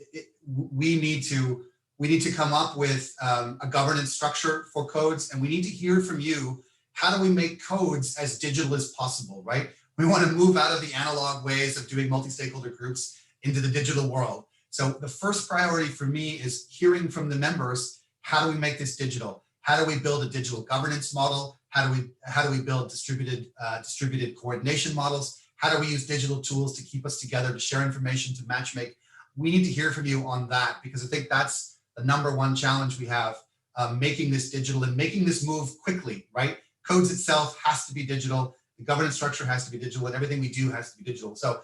we need to come up with a governance structure for codes, and we need to hear from you. How do we make codes as digital as possible, right? We want to move out of the analog ways of doing multi-stakeholder groups into the digital world. So the first priority for me is hearing from the members. How do we make this digital? How do we build a digital governance model? How do we build distributed coordination models? How do we use digital tools to keep us together, to share information, to matchmake? We need to hear from you on that, because I think that's the #1 challenge we have, making this digital and making this move quickly, right? codes itself has to be digital, the governance structure has to be digital, and everything we do has to be digital. So,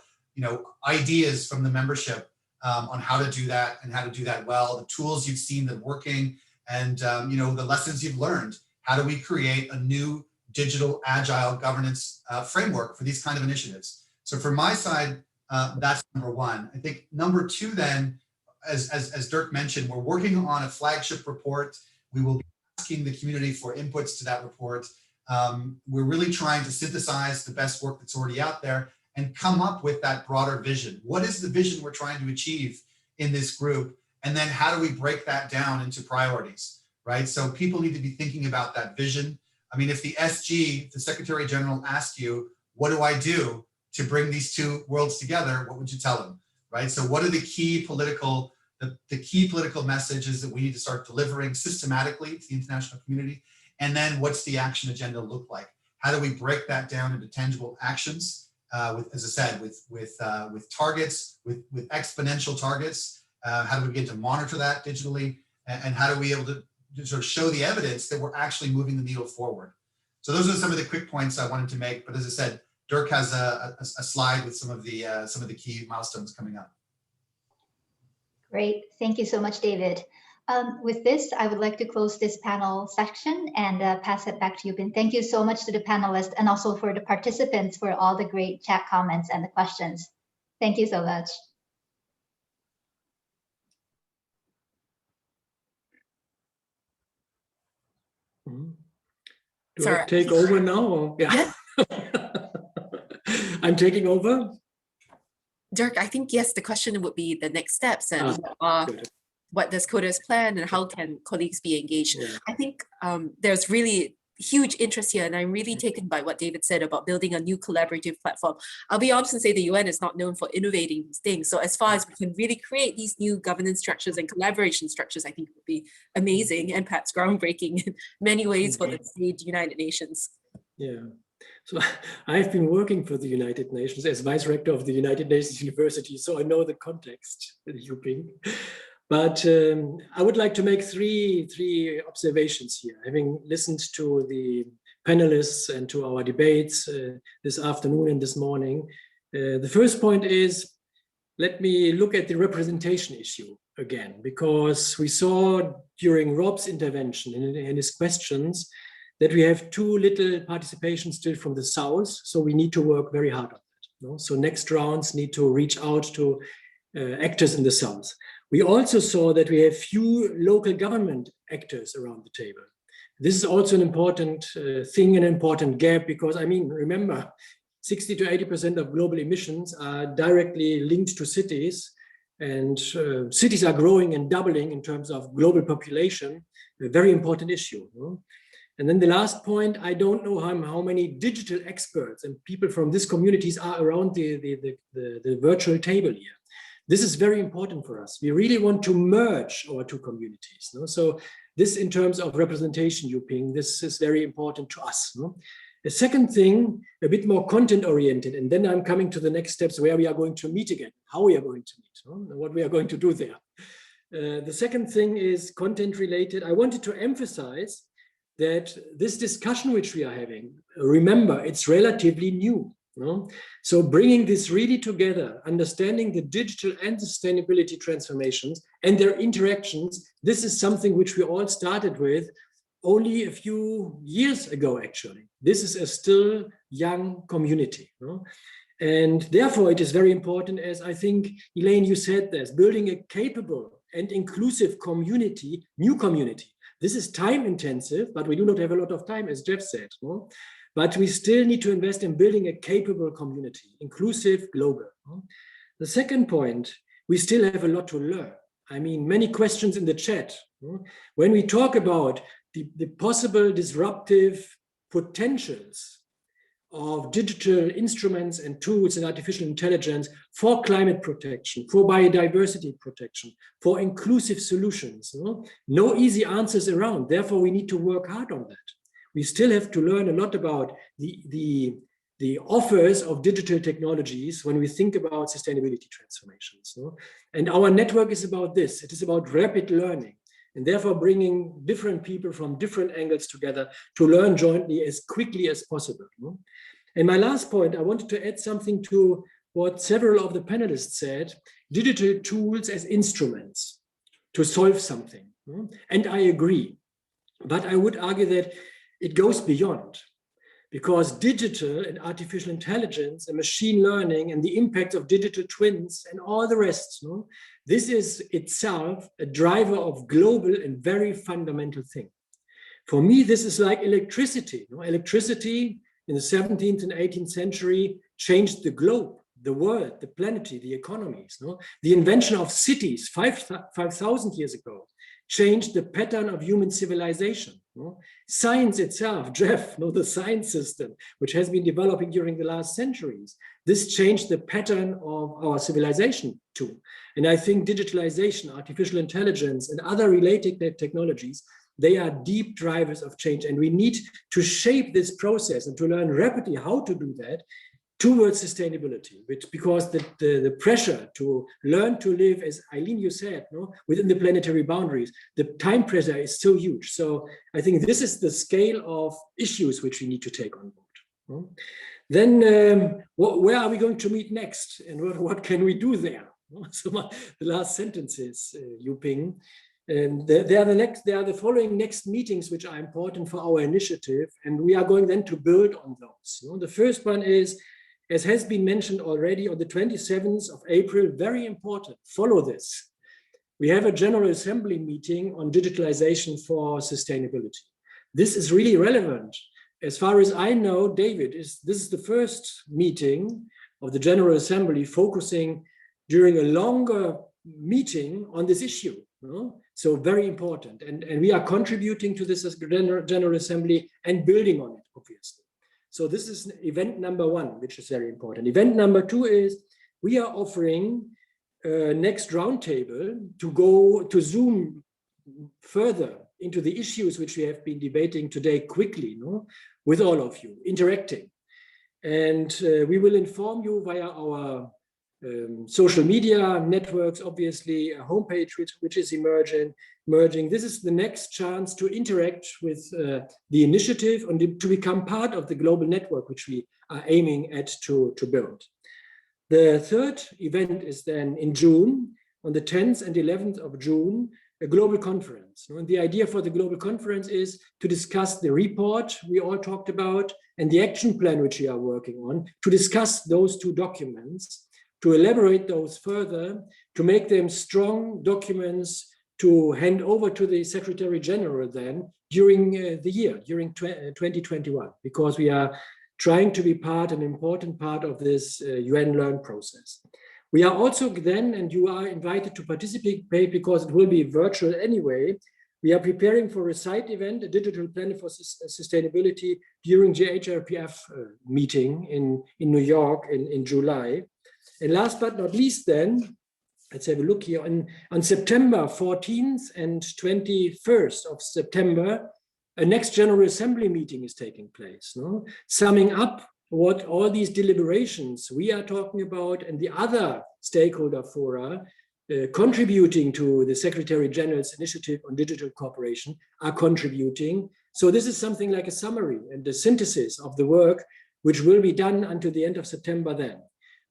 ideas from the membership on how to do that and how to do that well, the tools you've seen that are working, and the lessons you've learned. How do we create a new digital agile governance framework for these kind of initiatives? So from my side, that's number one. I think number two then, as Dirk mentioned, we're working on a flagship report. We will be asking the community for inputs to that report. We're really trying to synthesize the best work that's already out there and come up with that broader vision. What is the vision we're trying to achieve in this group? And then how do we break that down into priorities, right? So people need to be thinking about that vision. I mean, if the SG, the Secretary General, asked you, what do I do to bring these two worlds together? What would you tell them, right? So what are the key political, the key political messages that we need to start delivering systematically to the international community? And then what's the action agenda look like? How do we break that down into tangible actions? With, as I said, with targets, with exponential targets. How do we begin to monitor that digitally? And how do we able to sort of show the evidence that we're actually moving the needle forward? So those are some of the quick points I wanted to make. But as I said, Dirk has a slide with some of the key milestones coming up. Great, thank you so much, David. With this, I would like to close this panel section and pass it back to you, Bin. Thank you so much to the panelists and also for the participants for all the great chat comments and the questions. Thank you so much. Do I take over now? Or? Yeah. I'm taking over. Dirk, I think, yes, the question would be the next steps and what does CODES plan and how can colleagues be engaged? Yeah. I think there's really huge interest here, and I'm really taken by what David said about building a new collaborative platform. I'll be honest and say the UN is not known for innovating these things. So as far as we can really create these new governance structures and collaboration structures, I think it would be amazing and perhaps groundbreaking in many ways for the United Nations. Yeah. So I've been working for the United Nations as Vice Rector of the United Nations University, so I know the context, Yuping. But I would like to make three observations here, having listened to the panelists and to our debates this afternoon and this morning. The first point is, let me look at the representation issue again, because we saw during Rob's intervention and his questions that we have too little participation still from the South, so we need to work very hard on that. No? So next rounds need to reach out to actors in the South. We also saw that we have few local government actors around the table. This is also an important thing, an important gap, because I mean, remember, 60 to 80% of global emissions are directly linked to cities, and cities are growing and doubling in terms of global population, a very important issue. No? And then the last point, I don't know how many digital experts and people from these communities are around the virtual table here. This is very important for us. We really want to merge our two communities. No? So this in terms of representation, Yuping, this is very important to us. No? The second thing, a bit more content oriented, and then I'm coming to the next steps where we are going to meet again, how we are going to meet, no? And what we are going to do there. The second thing is content related. I wanted to emphasize that this discussion which we are having, remember, it's relatively new. No? So bringing this really together, understanding the digital and sustainability transformations and their interactions, this is something which we all started with only a few years ago, actually. This is a still young community. No? And therefore, it is very important, as I think, Elaine, you said this, building a capable and inclusive community, new community. This is time intensive, but we do not have a lot of time, as Jeff said. No? But we still need to invest in building a capable community, inclusive, global. The second point, we still have a lot to learn. I mean, many questions in the chat. When we talk about the possible disruptive potentials of digital instruments and tools and artificial intelligence for climate protection, for biodiversity protection, for inclusive solutions, no easy answers around. Therefore, we need to work hard on that. We still have to learn a lot about the offers of digital technologies when we think about sustainability transformations. No? And our network is about this. It is about rapid learning. and therefore bringing different people from different angles together to learn jointly as quickly as possible. And my last point, I wanted to add something to what several of the panelists said, digital tools as instruments to solve something. And I agree, but I would argue that it goes beyond, because digital and artificial intelligence and machine learning and the impact of digital twins and all the rest, this is itself a driver of global and very fundamental thing. For me, this is like electricity. Electricity in the 17th and 18th century changed the globe, the world, the planetary, the economies. The invention of cities 5,000 years ago changed the pattern of human civilization. Science itself, Jeff, the science system, which has been developing during the last centuries, this changed the pattern of our civilization too. And I think digitalization, artificial intelligence, and other related technologies, they are deep drivers of change. And we need to shape this process and to learn rapidly how to do that towards sustainability, because the pressure to learn to live, as Eileen, you said, within the planetary boundaries, the time pressure is so huge. So I think this is the scale of issues which we need to take on board. Then where are we going to meet next, and what can we do there? So the last sentences, Yuping. And they are the following next meetings which are important for our initiative, and we are going then to build on those. The first one is, as has been mentioned already, on the 27th of April, very important, follow this. We have a General Assembly meeting on digitalization for sustainability. This is really relevant. As far as I know, David, this is the first meeting of the General Assembly focusing during a longer meeting on this issue. So very important. And we are contributing to this as General Assembly and building on it, obviously. So this is event number one, which is very important. Event number two is we are offering next roundtable to go to zoom further into the issues which we have been debating today quickly, with all of you, interacting. And we will inform you via our social media networks, obviously, a homepage which is emerging. This is the next chance to interact with the initiative and to become part of the global network which we are aiming at to build. The third event is then in June, on the 10th and 11th of June, a global conference. And the idea for the global conference is to discuss the report we all talked about and the action plan which we are working on, to discuss those two documents, to elaborate those further, to make them strong documents to hand over to the Secretary General then during the year, during 2021, because we are trying to be an important part of this UN Learn process. We are also then, and you are invited to participate because it will be virtual anyway, we are preparing for a side event, a digital plan for sustainability during the HRPF meeting in New York in July. And last but not least then, let's have a look here, on September 14th and 21st of September, a next General Assembly meeting is taking place, summing up what all these deliberations we are talking about and the other stakeholder fora contributing to the Secretary General's initiative on digital cooperation are contributing. So this is something like a summary and the synthesis of the work which will be done until the end of September then.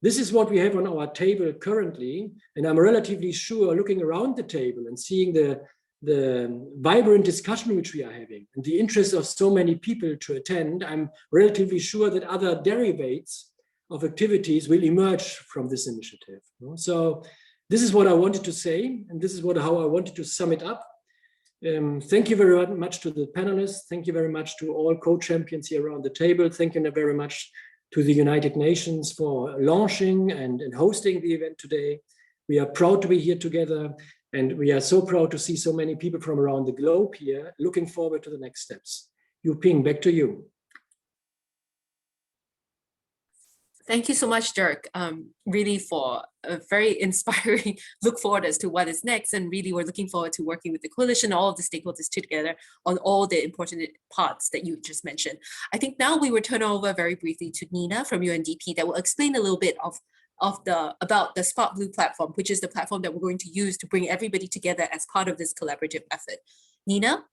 This is what we have on our table currently, and I'm relatively sure, looking around the table and seeing the vibrant discussion which we are having and the interest of so many people to attend, I'm relatively sure that other derivatives of activities will emerge from this initiative. So this is what I wanted to say, and this is how I wanted to sum it up. Thank you very much to the panelists. Thank you very much to all co-champions here around the table. Thank you very much to the United Nations for launching and hosting the event today. We are proud to be here together, and we are so proud to see so many people from around the globe here, looking forward to the next steps. Yuping, back to you. Thank you so much, Dirk, really for a very inspiring look forward as to what is next. And really, we're looking forward to working with the coalition, all of the stakeholders together on all the important parts that you just mentioned. I think now we will turn over very briefly to Nina from UNDP that will explain a little bit of about the Spark Blue platform, which is the platform that we're going to use to bring everybody together as part of this collaborative effort. Nina,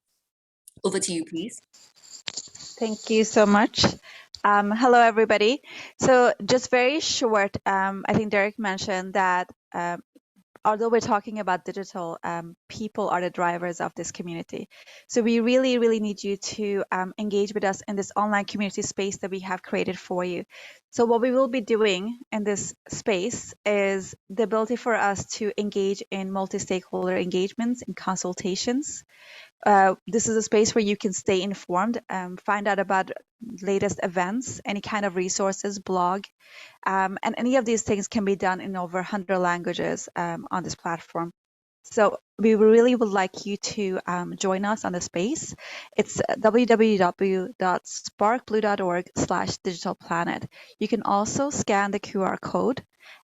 over to you, please. Thank you so much. Hello, everybody. So just very short, I think Derek mentioned that although we're talking about digital, people are the drivers of this community. So we really, really need you to engage with us in this online community space that we have created for you. So what we will be doing in this space is the ability for us to engage in multi-stakeholder engagements and consultations. This is a space where you can stay informed, find out about latest events, any kind of resources, blog, and any of these things can be done in over 100 languages on this platform. So we really would like you to join us on the space. It's www.sparkblue.org/digitalplanet. You can also scan the QR code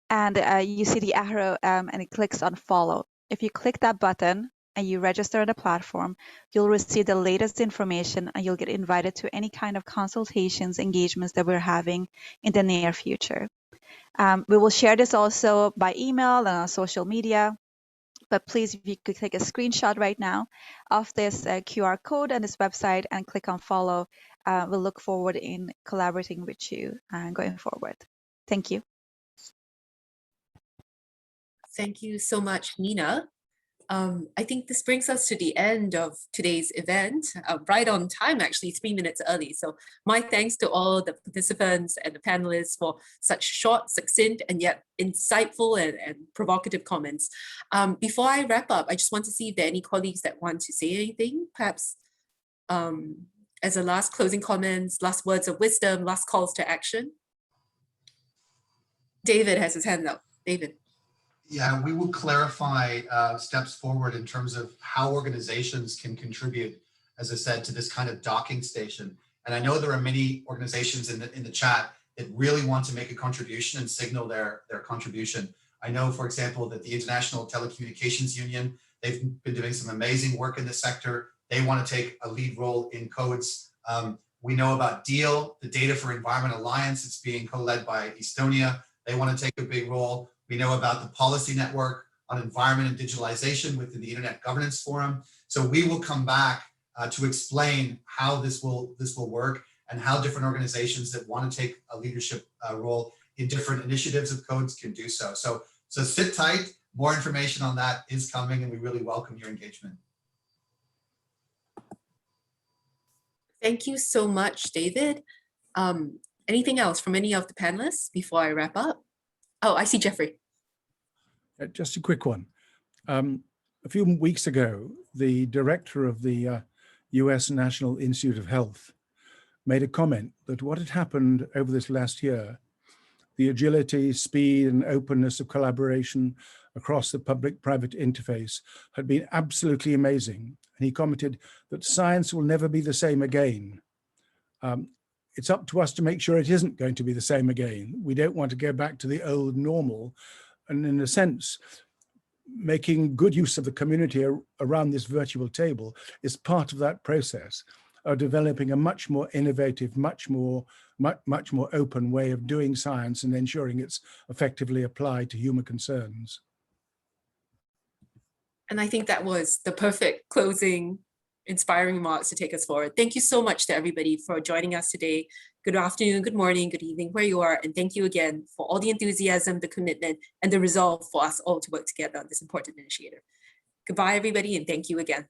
and you see the arrow and it clicks on follow. If you click that button, and you register on the platform, you'll receive the latest information and you'll get invited to any kind of consultations, engagements that we're having in the near future. We will share this also by email and on social media, but please, if you could take a screenshot right now of this QR code and this website and click on follow, we'll look forward in collaborating with you going forward. Thank you. Thank you so much, Nina. I think this brings us to the end of today's event, right on time, actually, 3 minutes early. So my thanks to all the participants and the panelists for such short, succinct, and yet insightful and provocative comments. Before I wrap up, I just want to see if there are any colleagues that want to say anything, perhaps as a last closing comments, last words of wisdom, last calls to action. David has his hand up. David. Yeah, we will clarify steps forward in terms of how organizations can contribute, as I said, to this kind of docking station. And I know there are many organizations in the chat that really want to make a contribution and signal their contribution. I know, for example, that the International Telecommunications Union, they've been doing some amazing work in this sector. They want to take a lead role in codes. We know about DEAL, the Data for Environment Alliance. It's being co-led by Estonia. They want to take a big role. We know about the Policy Network on Environment and Digitalization within the Internet Governance Forum. So we will come back to explain how this will work and how different organizations that want to take a leadership role in different initiatives of codes can do so. So sit tight. More information on that is coming, and we really welcome your engagement. Thank you so much, David. Anything else from any of the panelists before I wrap up? Oh, I see Jeffrey. Just a quick one. A few weeks ago, the director of the US National Institute of Health made a comment that what had happened over this last year, the agility, speed, and openness of collaboration across the public-private interface had been absolutely amazing. And he commented that science will never be the same again. It's up to us to make sure it isn't going to be the same again. We don't want to go back to the old normal. And in a sense, making good use of the community around this virtual table is part of that process of developing a much more innovative, much more open way of doing science and ensuring it's effectively applied to human concerns. And I think that was the perfect closing, inspiring remarks to take us forward. Thank you so much to everybody for joining us today. Good afternoon, good morning, good evening, where you are. And thank you again for all the enthusiasm, the commitment, and the resolve for us all to work together on this important initiative. Goodbye, everybody, and thank you again.